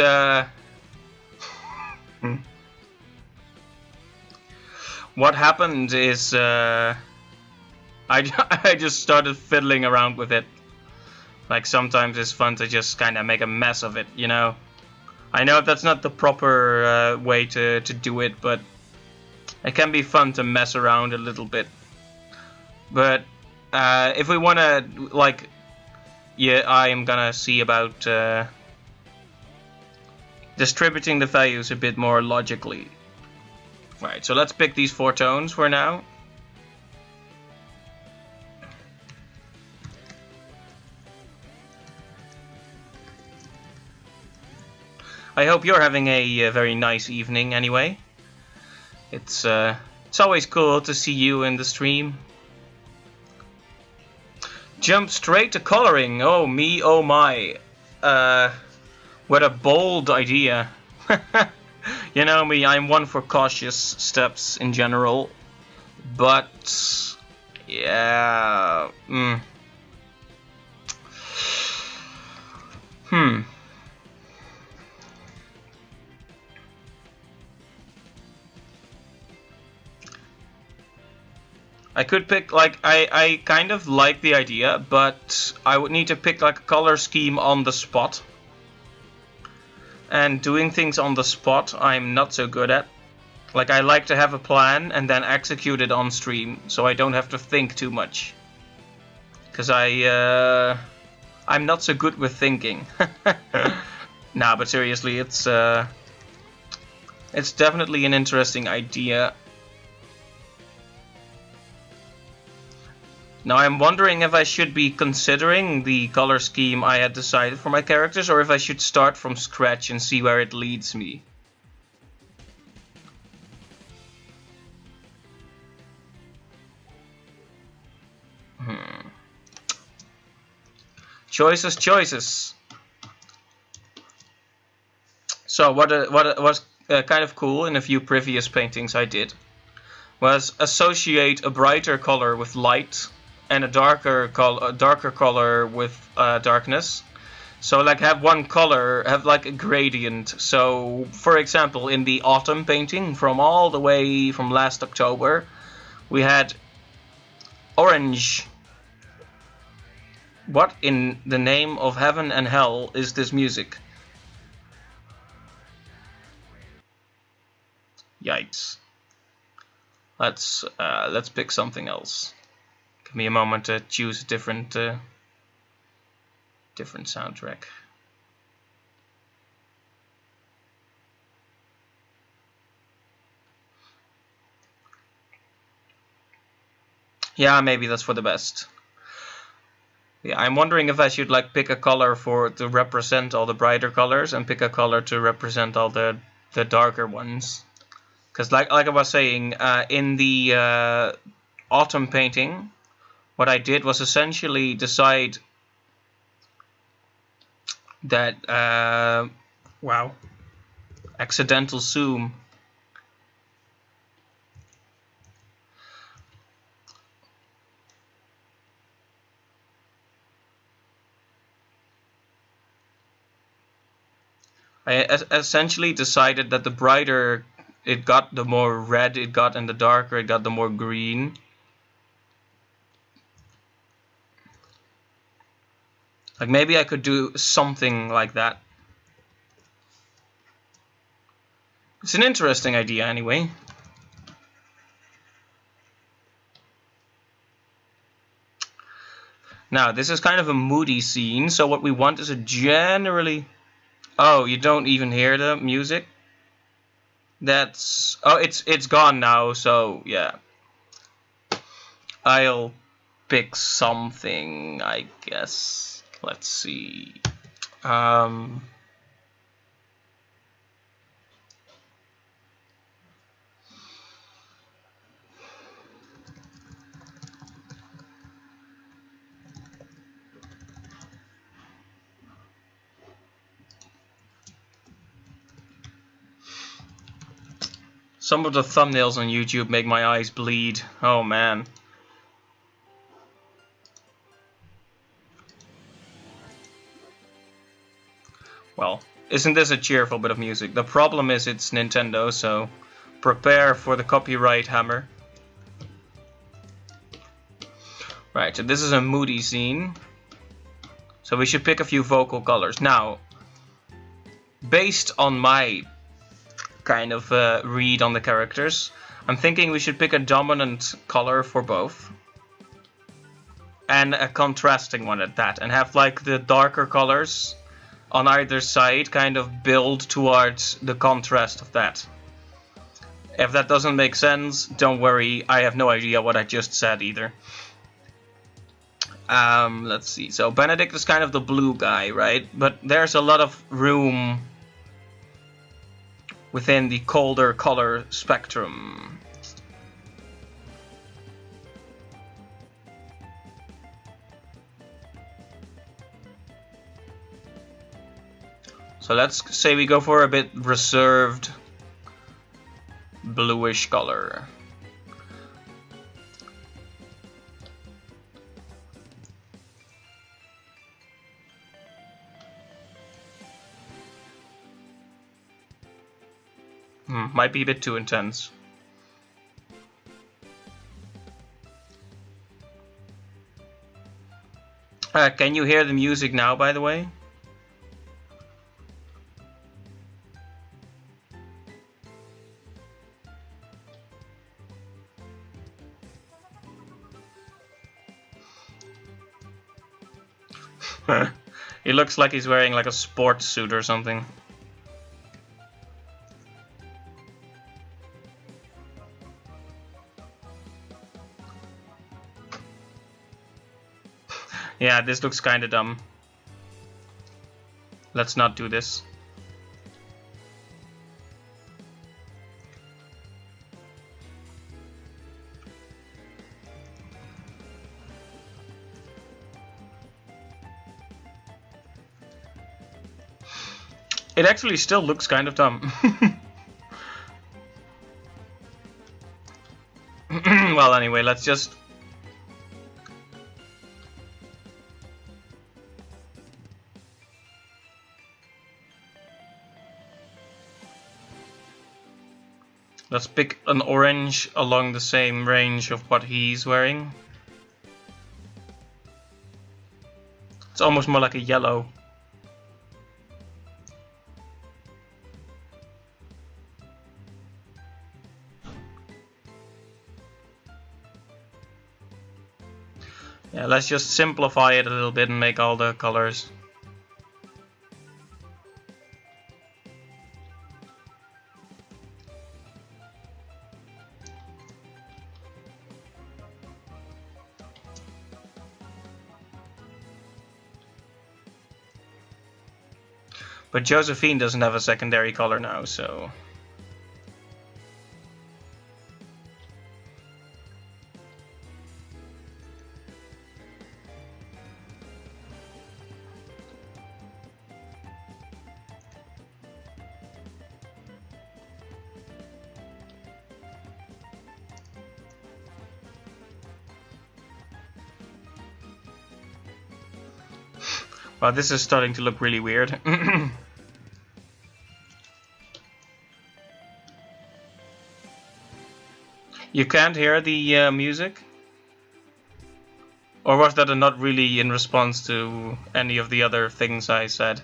Speaker 1: what happened is I I just started fiddling around with it. Like sometimes it's fun to just kind of make a mess of it, you know. I know that's not the proper way to do it, but it can be fun to mess around a little bit. But if we want to, like, yeah, I am gonna see about distributing the values a bit more logically. Right, so let's pick these 4 tones for now. I hope you're having a very nice evening anyway. It's always cool to see you in the stream. Jump straight to coloring. Oh me, oh my. What a bold idea. You know me, I'm one for cautious steps in general. But yeah. I could pick, like, I kind of like the idea, but I would need to pick like a color scheme on the spot. And doing things on the spot, I'm not so good at. Like, I like to have a plan and then execute it on stream, so I don't have to think too much. Because I'm not so good with thinking. Nah, but seriously, it's definitely an interesting idea. Now I'm wondering if I should be considering the color scheme I had decided for my characters, or if I should start from scratch and see where it leads me. Choices. So what was kind of cool in a few previous paintings I did was associate a brighter color with light and a darker color with darkness. So like have one color have like a gradient. So for example, in the autumn painting from all the way from last October, we had orange. What in the name of heaven and hell is this music? Yikes. Let's pick something else. Give me a moment to choose a different soundtrack. Yeah, maybe that's for the best. Yeah, I'm wondering if I should like pick a color to represent all the brighter colors and pick a color to represent all the darker ones. Because like I was saying, in the autumn painting, what I did was essentially decide that wow, accidental zoom. I essentially decided that the brighter it got, the more red it got, and the darker it got, the more green. Like maybe I could do something like that. It's an interesting idea anyway. Now, this is kind of a moody scene, so what we want is a generally... Oh, you don't even hear the music? That's... Oh, it's gone now, so yeah. I'll pick something, I guess. Let's see. Some of the thumbnails on YouTube make my eyes bleed. Oh man. Well, isn't this a cheerful bit of music? The problem is it's Nintendo, so prepare for the copyright hammer. Right, so this is a moody scene. So we should pick a few vocal colors. Now, based on my kind of read on the characters, I'm thinking we should pick a dominant color for both. And a contrasting one at that. And have like the darker colors on either side kind of build towards the contrast of that. If that doesn't make sense, don't worry, I have no idea what I just said either. Let's see, so Benedict is kind of the blue guy, right? But there's a lot of room within the colder color spectrum. So let's say we go for a bit reserved bluish color. Might be a bit too intense. Can you hear the music now, by the way? He looks like he's wearing like a sports suit or something. Yeah, this looks kinda dumb. Let's not do this. It actually still looks kind of dumb. Well, anyway, let's just... Let's pick an orange along the same range of what he's wearing. It's almost more like a yellow. Yeah, let's just simplify it a little bit and make all the colors. But Josephine doesn't have a secondary color now, so... Wow, this is starting to look really weird. You can't hear the music? Or was that not really in response to any of the other things I said?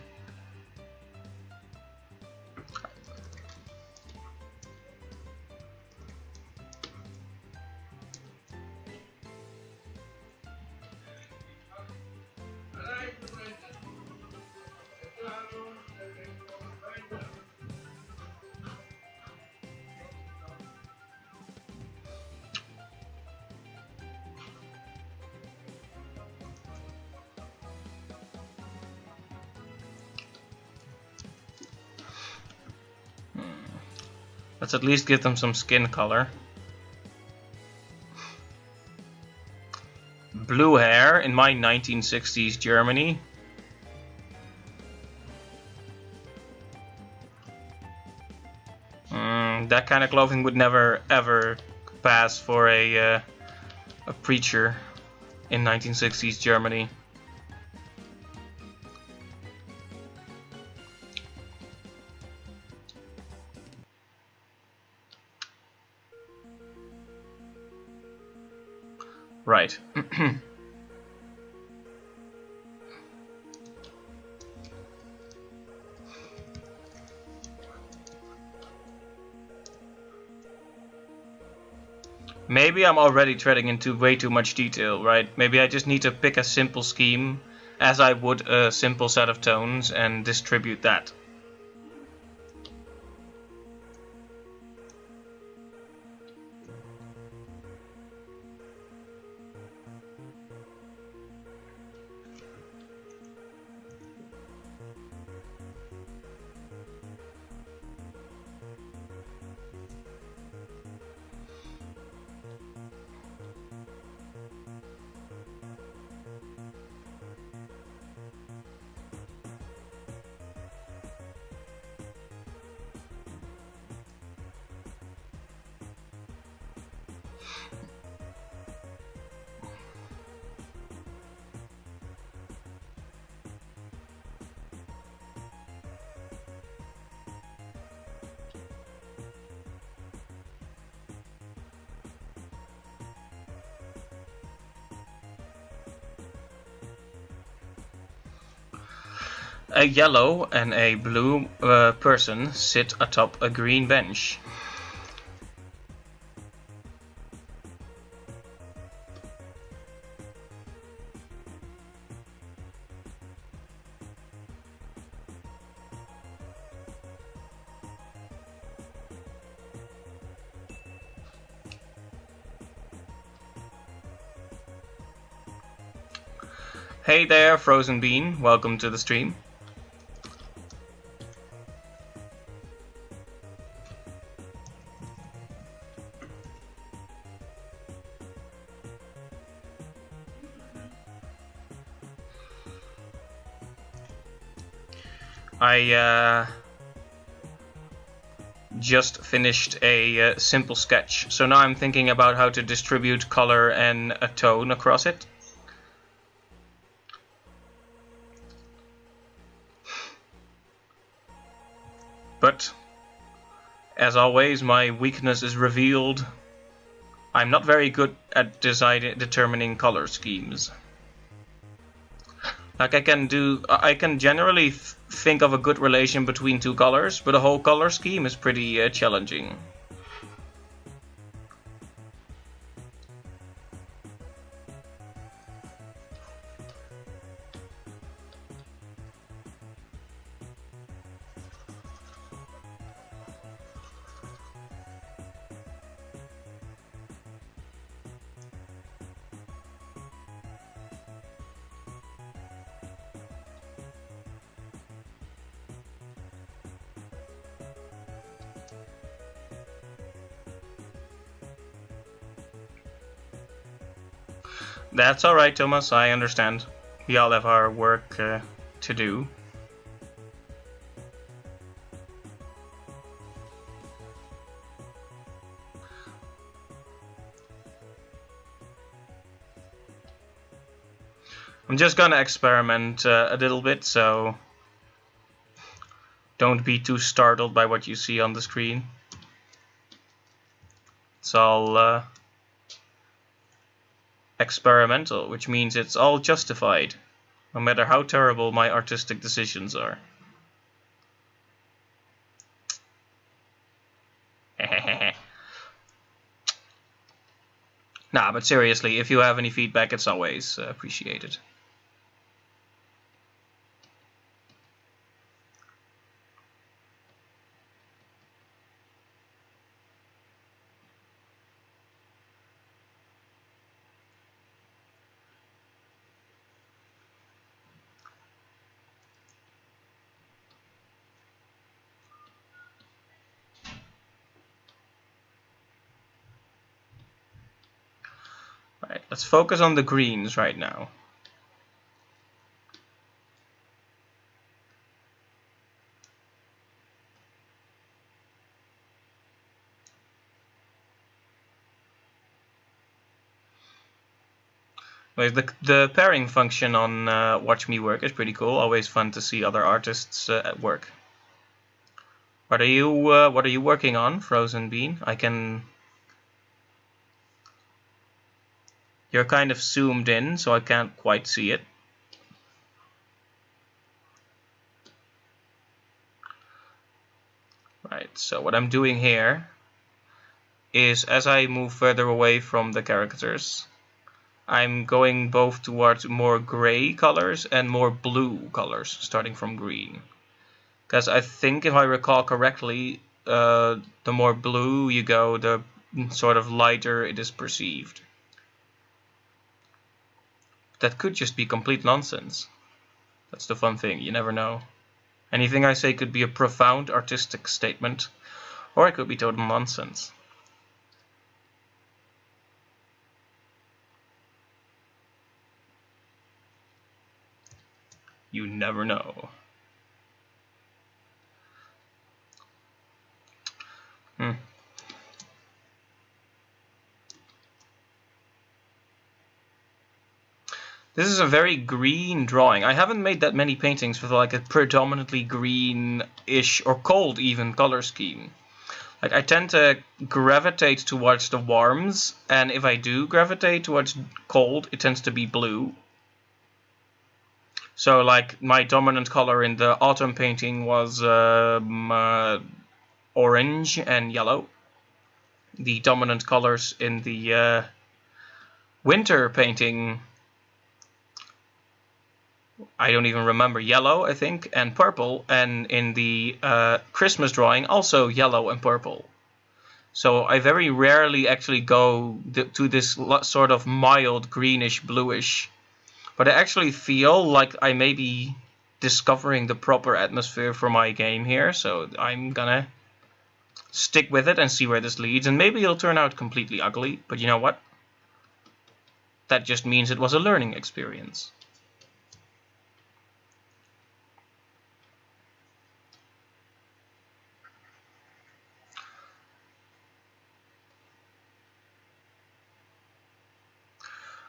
Speaker 1: Let's at least give them some skin color. Blue hair in my 1960s Germany. That kind of clothing would never ever pass for a preacher in 1960s Germany. Right. Maybe I'm already treading into way too much detail, right? Maybe I just need to pick a simple scheme as I would a simple set of tones and distribute that. A yellow and a blue person sit atop a green bench. Hey there, Frozen Bean. Welcome to the stream. I just finished a simple sketch, so now I'm thinking about how to distribute color and a tone across it. But, as always, my weakness is revealed. I'm not very good at determining color schemes. Like I can generally think of a good relation between two colors, but a whole color scheme is pretty challenging. That's alright, Thomas, I understand. We all have our work to do. I'm just gonna experiment a little bit, so don't be too startled by what you see on the screen. It's all experimental, which means it's all justified, no matter how terrible my artistic decisions are. Nah, but seriously, if you have any feedback, it's always appreciated. Right, let's focus on the greens right now. The pairing function on Watch Me Work is pretty cool. Always fun to see other artists at work. What are you working on, Frozen Bean? You're kind of zoomed in, so I can't quite see it. Right, so what I'm doing here is, as I move further away from the characters, I'm going both towards more gray colors and more blue colors, starting from green. Because I think, if I recall correctly, the more blue you go, the sort of lighter it is perceived. That could just be complete nonsense. That's the fun thing, you never know. Anything I say could be a profound artistic statement, or it could be total nonsense. You never know. This is a very green drawing. I haven't made that many paintings with like a predominantly green-ish or cold even color scheme. Like I tend to gravitate towards the warms, and if I do gravitate towards cold, it tends to be blue. So like my dominant color in the autumn painting was orange and yellow. The dominant colors in the winter painting, I don't even remember, yellow, I think, and purple, and in the Christmas drawing, also yellow and purple. So I very rarely actually go to this sort of mild greenish, bluish, but I actually feel like I may be discovering the proper atmosphere for my game here, so I'm gonna stick with it and see where this leads, and maybe it'll turn out completely ugly, but you know what? That just means it was a learning experience.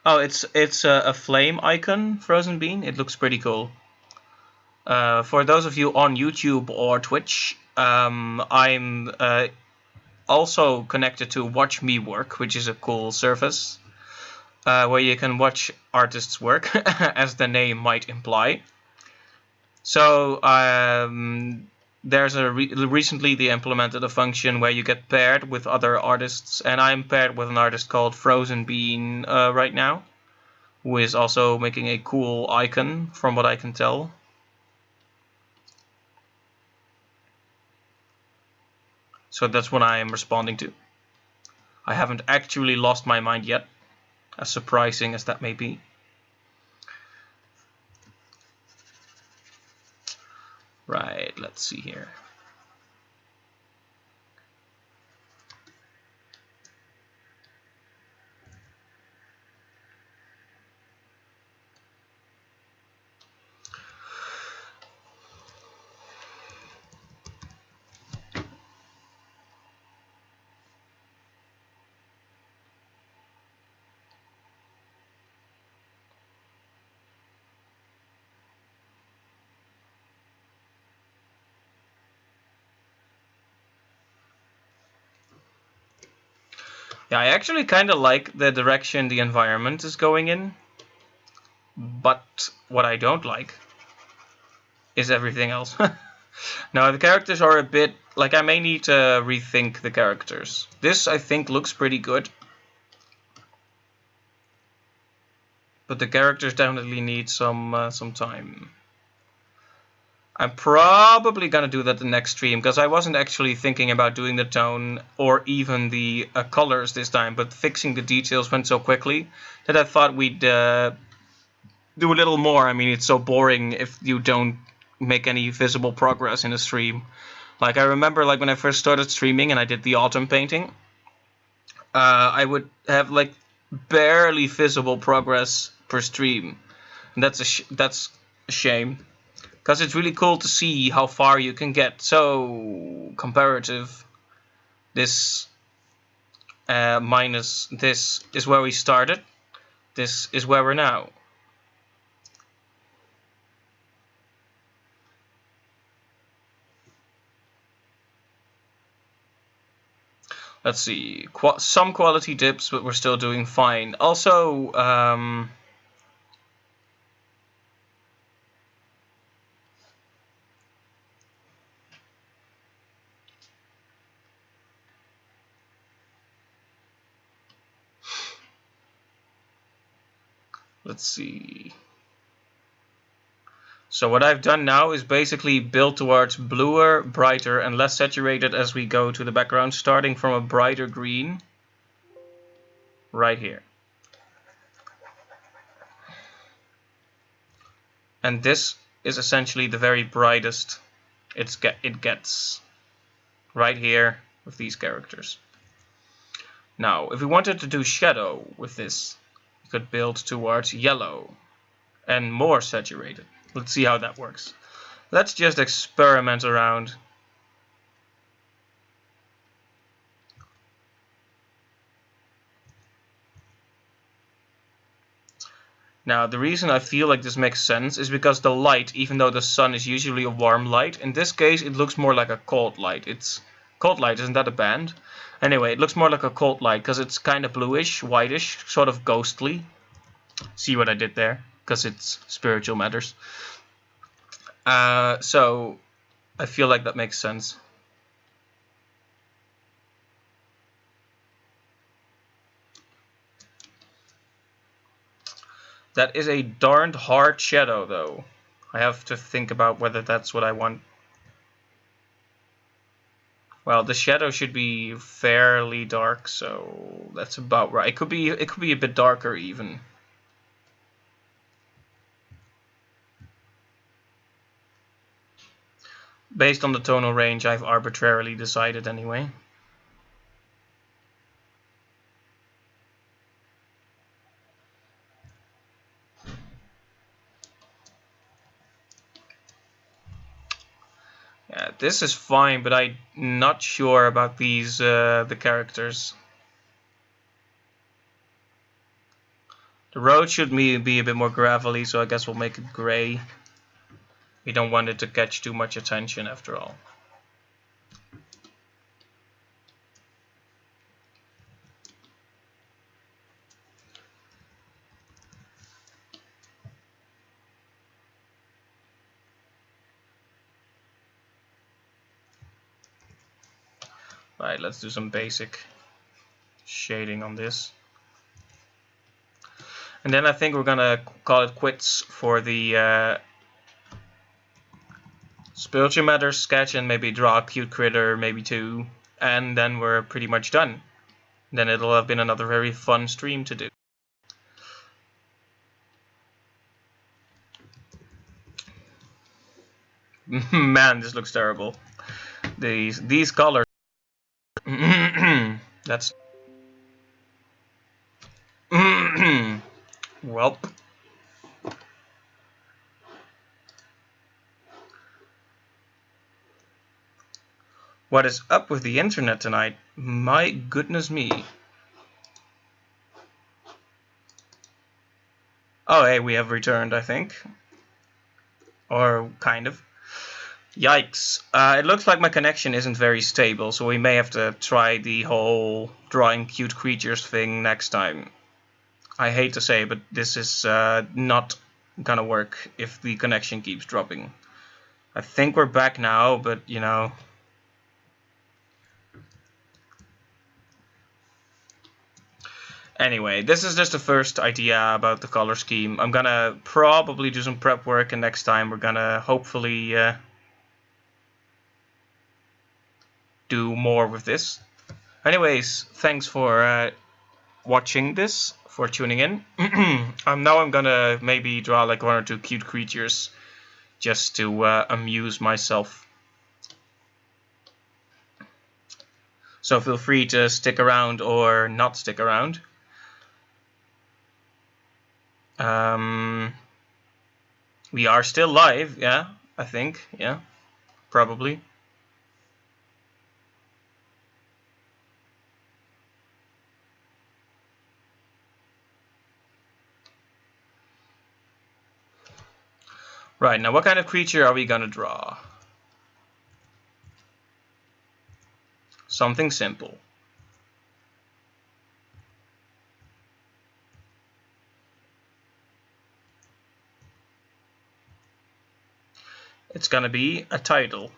Speaker 1: Oh, it's a flame icon, Frozen Bean. It looks pretty cool. For those of you on YouTube or Twitch, I'm also connected to Watch Me Work, which is a cool service where you can watch artists' work, as the name might imply. So there's recently they implemented a function where you get paired with other artists, and I'm paired with an artist called Frozen Bean right now, who is also making a cool icon, from what I can tell. So that's what I am responding to. I haven't actually lost my mind yet, as surprising as that may be. Right, let's see here. Yeah, I actually kind of like the direction the environment is going in, but what I don't like is everything else. Now, the characters are a bit... like, I may need to rethink the characters. This, I think, looks pretty good. But the characters definitely need some time. I'm probably gonna do that the next stream, because I wasn't actually thinking about doing the tone or even the colors this time, but fixing the details went so quickly that I thought we'd do a little more. I mean, it's so boring if you don't make any visible progress in a stream. Like, I remember, like, when I first started streaming and I did the autumn painting, I would have, like, barely visible progress per stream. And that's a shame. Because it's really cool to see how far you can get. So, comparative. This minus this is where we started. This is where we're now. Let's see. Some quality dips, but we're still doing fine. Also, let's see. So what I've done now is basically build towards bluer, brighter, and less saturated as we go to the background, starting from a brighter green right here. And this is essentially the very brightest it gets right here with these characters. Now, if we wanted to do shadow with this, we could build towards yellow and more saturated. Let's see how that works. Let's just experiment around. Now, the reason I feel like this makes sense is because the light, even though the sun is usually a warm light, in this case it looks more like a cold light. It's cold light, isn't that a band? Anyway, it looks more like a cold light because it's kind of bluish, whitish, sort of ghostly. See what I did there? Because it's spiritual matters. So I feel like that makes sense. That is a darned hard shadow, though. I have to think about whether that's what I want. Well, the shadow should be fairly dark, so that's about right. It could be a bit darker even. Based on the tonal range I've arbitrarily decided anyway. Yeah, this is fine, but I'm not sure about these the characters. The road should be a bit more gravelly, so I guess we'll make it gray. We don't want it to catch too much attention after all. Right, let's do some basic shading on this. And then I think we're gonna call it quits for the Spiritual sketch and maybe draw a cute critter, maybe two, and then we're pretty much done. Then it'll have been another very fun stream to do. Man, this looks terrible. These colors. That's. Welp. What is up with the internet tonight? My goodness me. Oh, hey, we have returned, I think. Or kind of. Yikes. It looks like my connection isn't very stable, so we may have to try the whole drawing cute creatures thing next time. I hate to say, but this is not gonna work if the connection keeps dropping. I think we're back now, but you know. Anyway, this is just the first idea about the color scheme. I'm gonna probably do some prep work, and next time we're gonna hopefully do more with this. Anyways, thanks for watching this, for tuning in. Now I'm gonna maybe draw like one or two cute creatures just to amuse myself. So feel free to stick around or not stick around. We are still live, yeah, I think, yeah, probably. Right, now what kind of creature are we gonna draw? Something simple. It's gonna be a title.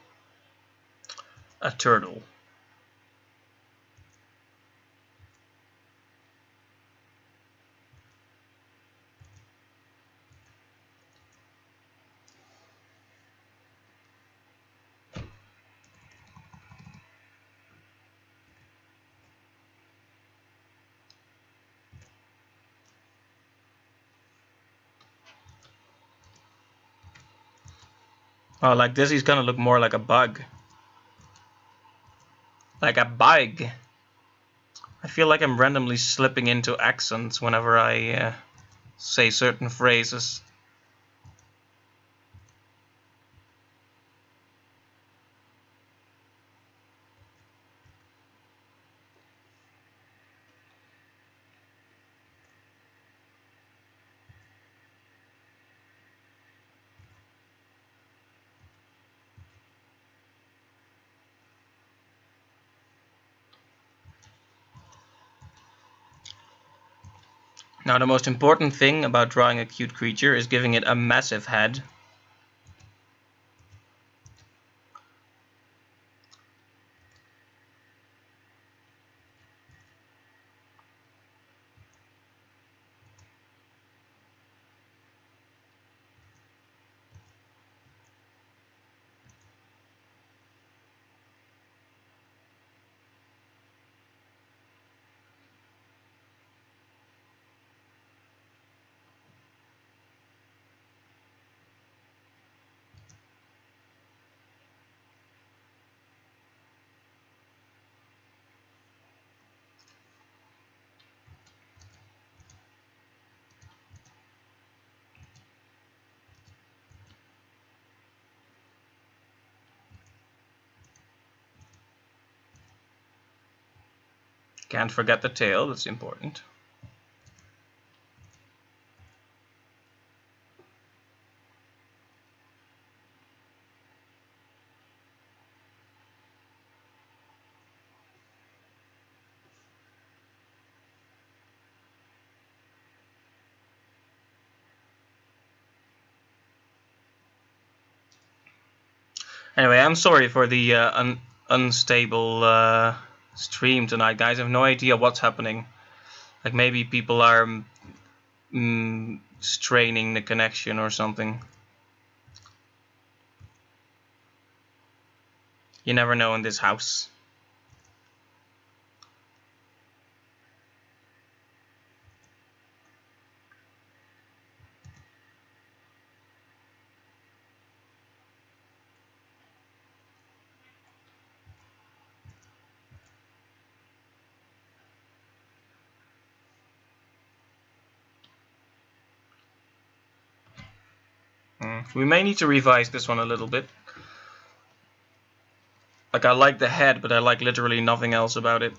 Speaker 1: A turtle. Oh, like this he's gonna look more like a bug. Like a bug. I feel like I'm randomly slipping into accents whenever I say certain phrases. Now the most important thing about drawing a cute creature is giving it a massive head. Can't forget the tail, that's important. Anyway, I'm sorry for the unstable stream tonight, guys. I have no idea what's happening. Like maybe people are straining the connection or something. You never know in this house. We may need to revise this one a little bit. Like, I like the head, but I like literally nothing else about it.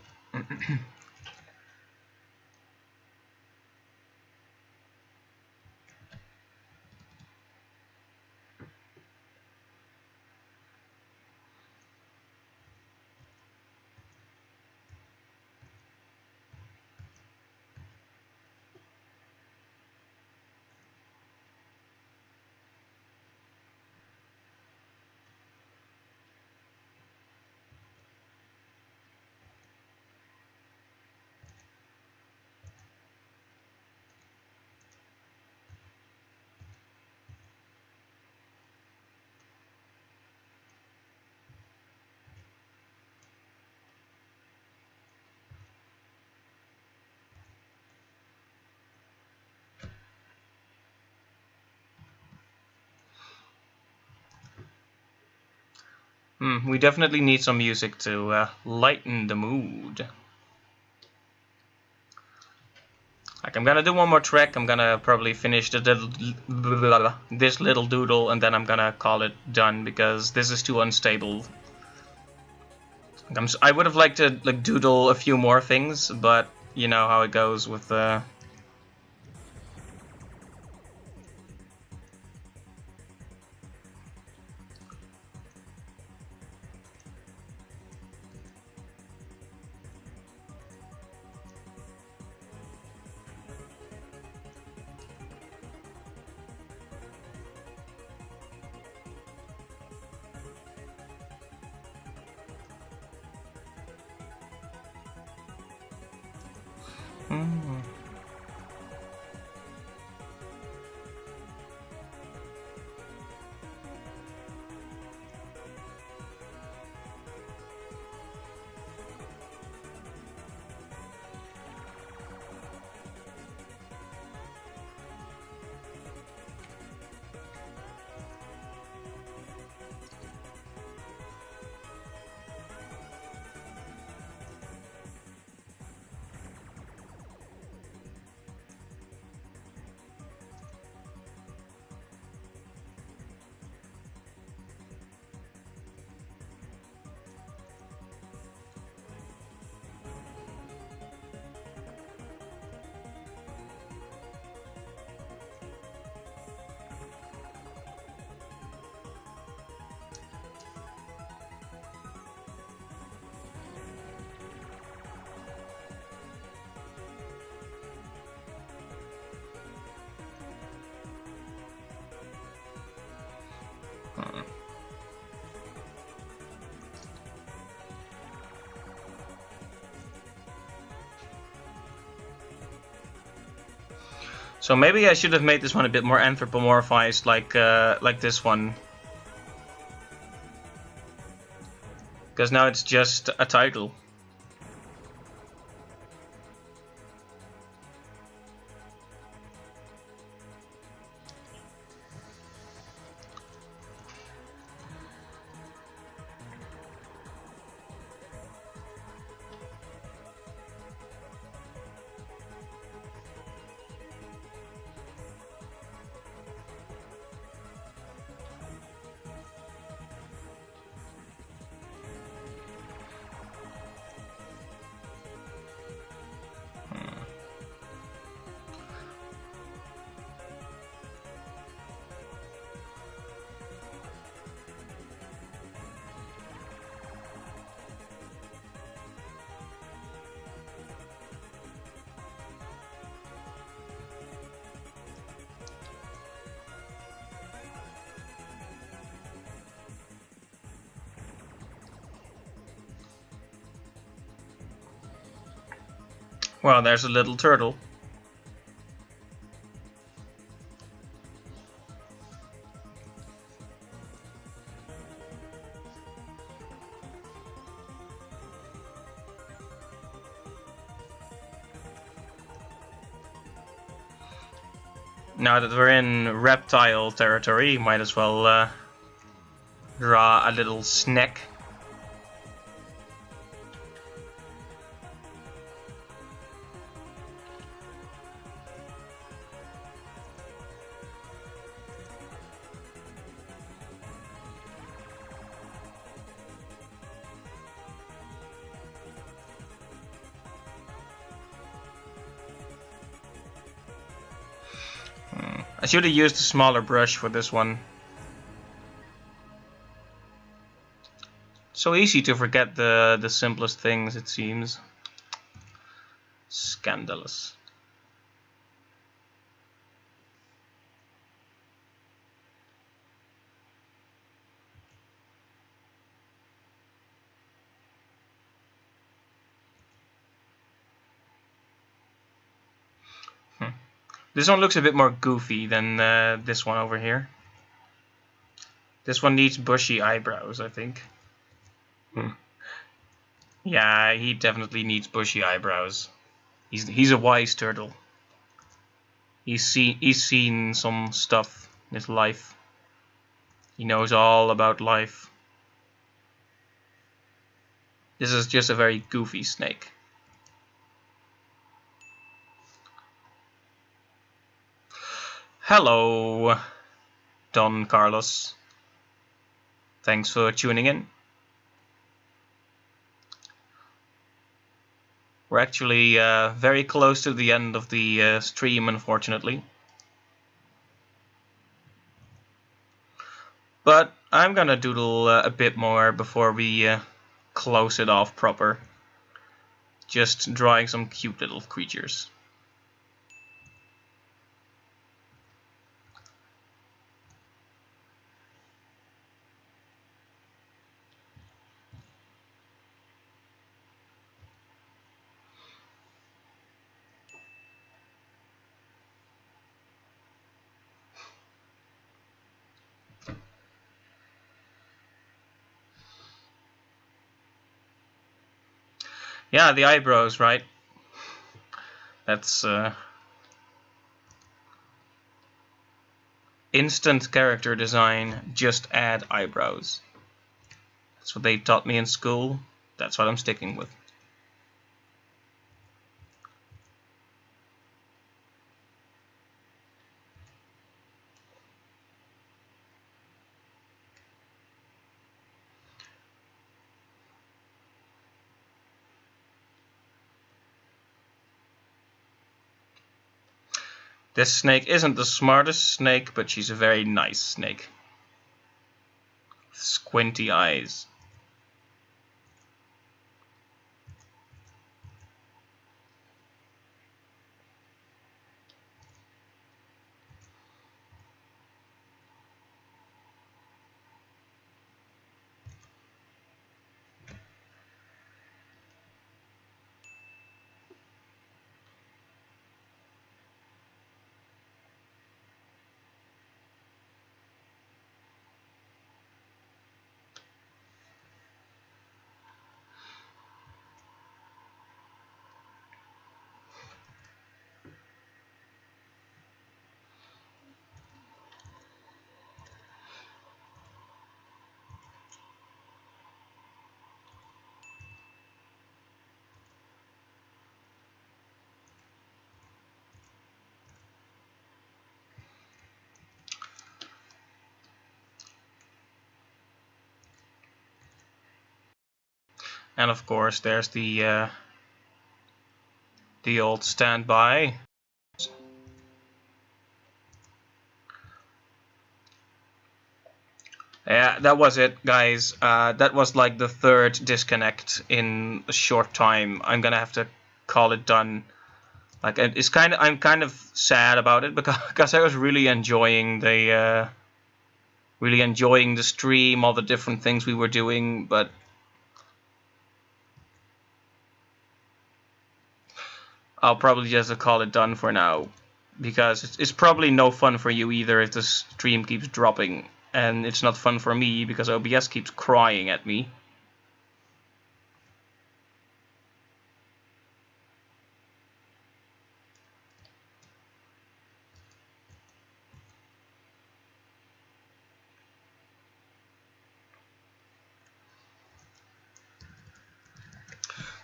Speaker 1: We definitely need some music to lighten the mood. Like, I'm gonna do one more track. I'm gonna probably finish this little doodle, and then I'm gonna call it done because this is too unstable. I would have liked to like doodle a few more things, but you know how it goes with the. So maybe I should have made this one a bit more anthropomorphized, like this one. Because now it's just a title. Well, there's a little turtle. Now that we're in reptile territory, might as well draw a little snack. I should have used a smaller brush for this one. So easy to forget the simplest things, it seems. Scandalous. This one looks a bit more goofy than this one over here. This one needs bushy eyebrows, I think. Yeah, he definitely needs bushy eyebrows. He's a wise turtle. He's seen some stuff in his life. He knows all about life. This is just a very goofy snake. Hello, Don Carlos. Thanks for tuning in. We're actually very close to the end of the stream, unfortunately. But I'm gonna doodle a bit more before we close it off proper. Just drawing some cute little creatures. Yeah, the eyebrows, right? That's instant character design, just add eyebrows. That's what they taught me in school. That's what I'm sticking with. This snake isn't the smartest snake, but she's a very nice snake. Squinty eyes. And of course, there's the old standby. Yeah, that was it, guys. That was like the third disconnect in a short time. I'm gonna have to call it done. Like, I'm kind of sad about it because I was really enjoying the stream, all the different things we were doing, but I'll probably just call it done for now, because it's probably no fun for you either if the stream keeps dropping, and it's not fun for me because OBS keeps crying at me.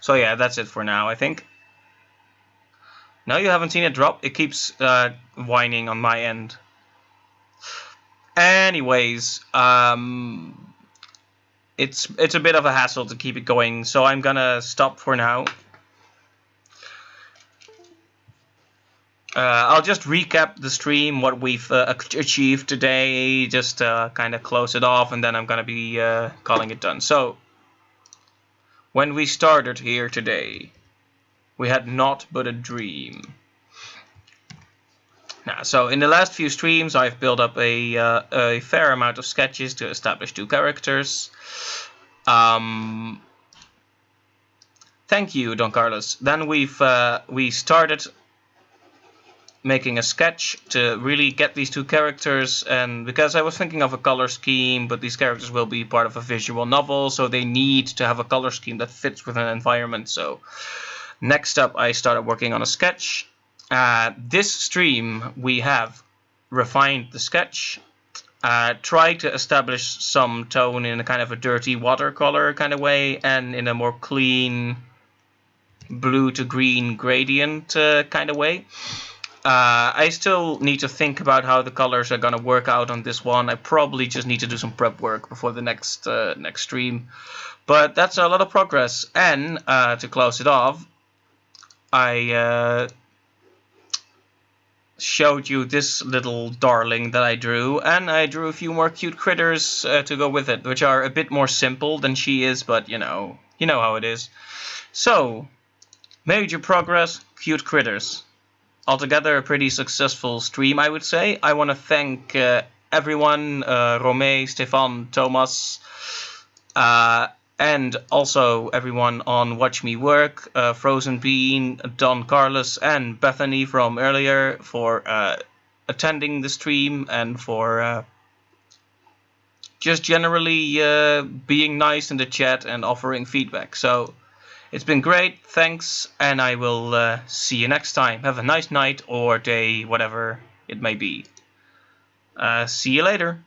Speaker 1: So yeah, that's it for now, I think. No, you haven't seen it drop. It keeps whining on my end. Anyways, it's a bit of a hassle to keep it going, so I'm gonna stop for now. I'll just recap the stream, what we've achieved today, just kind of close it off, and then I'm gonna be calling it done. So, when we started here today, we had naught but a dream. Now, so in the last few streams, I've built up a fair amount of sketches to establish 2 characters. Thank you, Don Carlos. Then we started making a sketch to really get these 2 characters, and because I was thinking of a color scheme, but these characters will be part of a visual novel, so they need to have a color scheme that fits with an environment. So next up, I started working on a sketch. This stream, we have refined the sketch, tried to establish some tone in a kind of a dirty watercolor kind of way, and in a more clean blue to green gradient kind of way. I still need to think about how the colors are going to work out on this one. I probably just need to do some prep work before the next stream. But that's a lot of progress. And to close it off, I showed you this little darling that I drew. And I drew a few more cute critters to go with it, which are a bit more simple than she is. But you know how it is. So, major progress, cute critters. Altogether, a pretty successful stream, I would say. I want to thank everyone, Romé, Stefan, Thomas, and also everyone on Watch Me Work, Frozen Bean, Don Carlos, and Bethany from earlier for attending the stream and for just generally being nice in the chat and offering feedback. So, it's been great, thanks, and I will see you next time. Have a nice night or day, whatever it may be. See you later.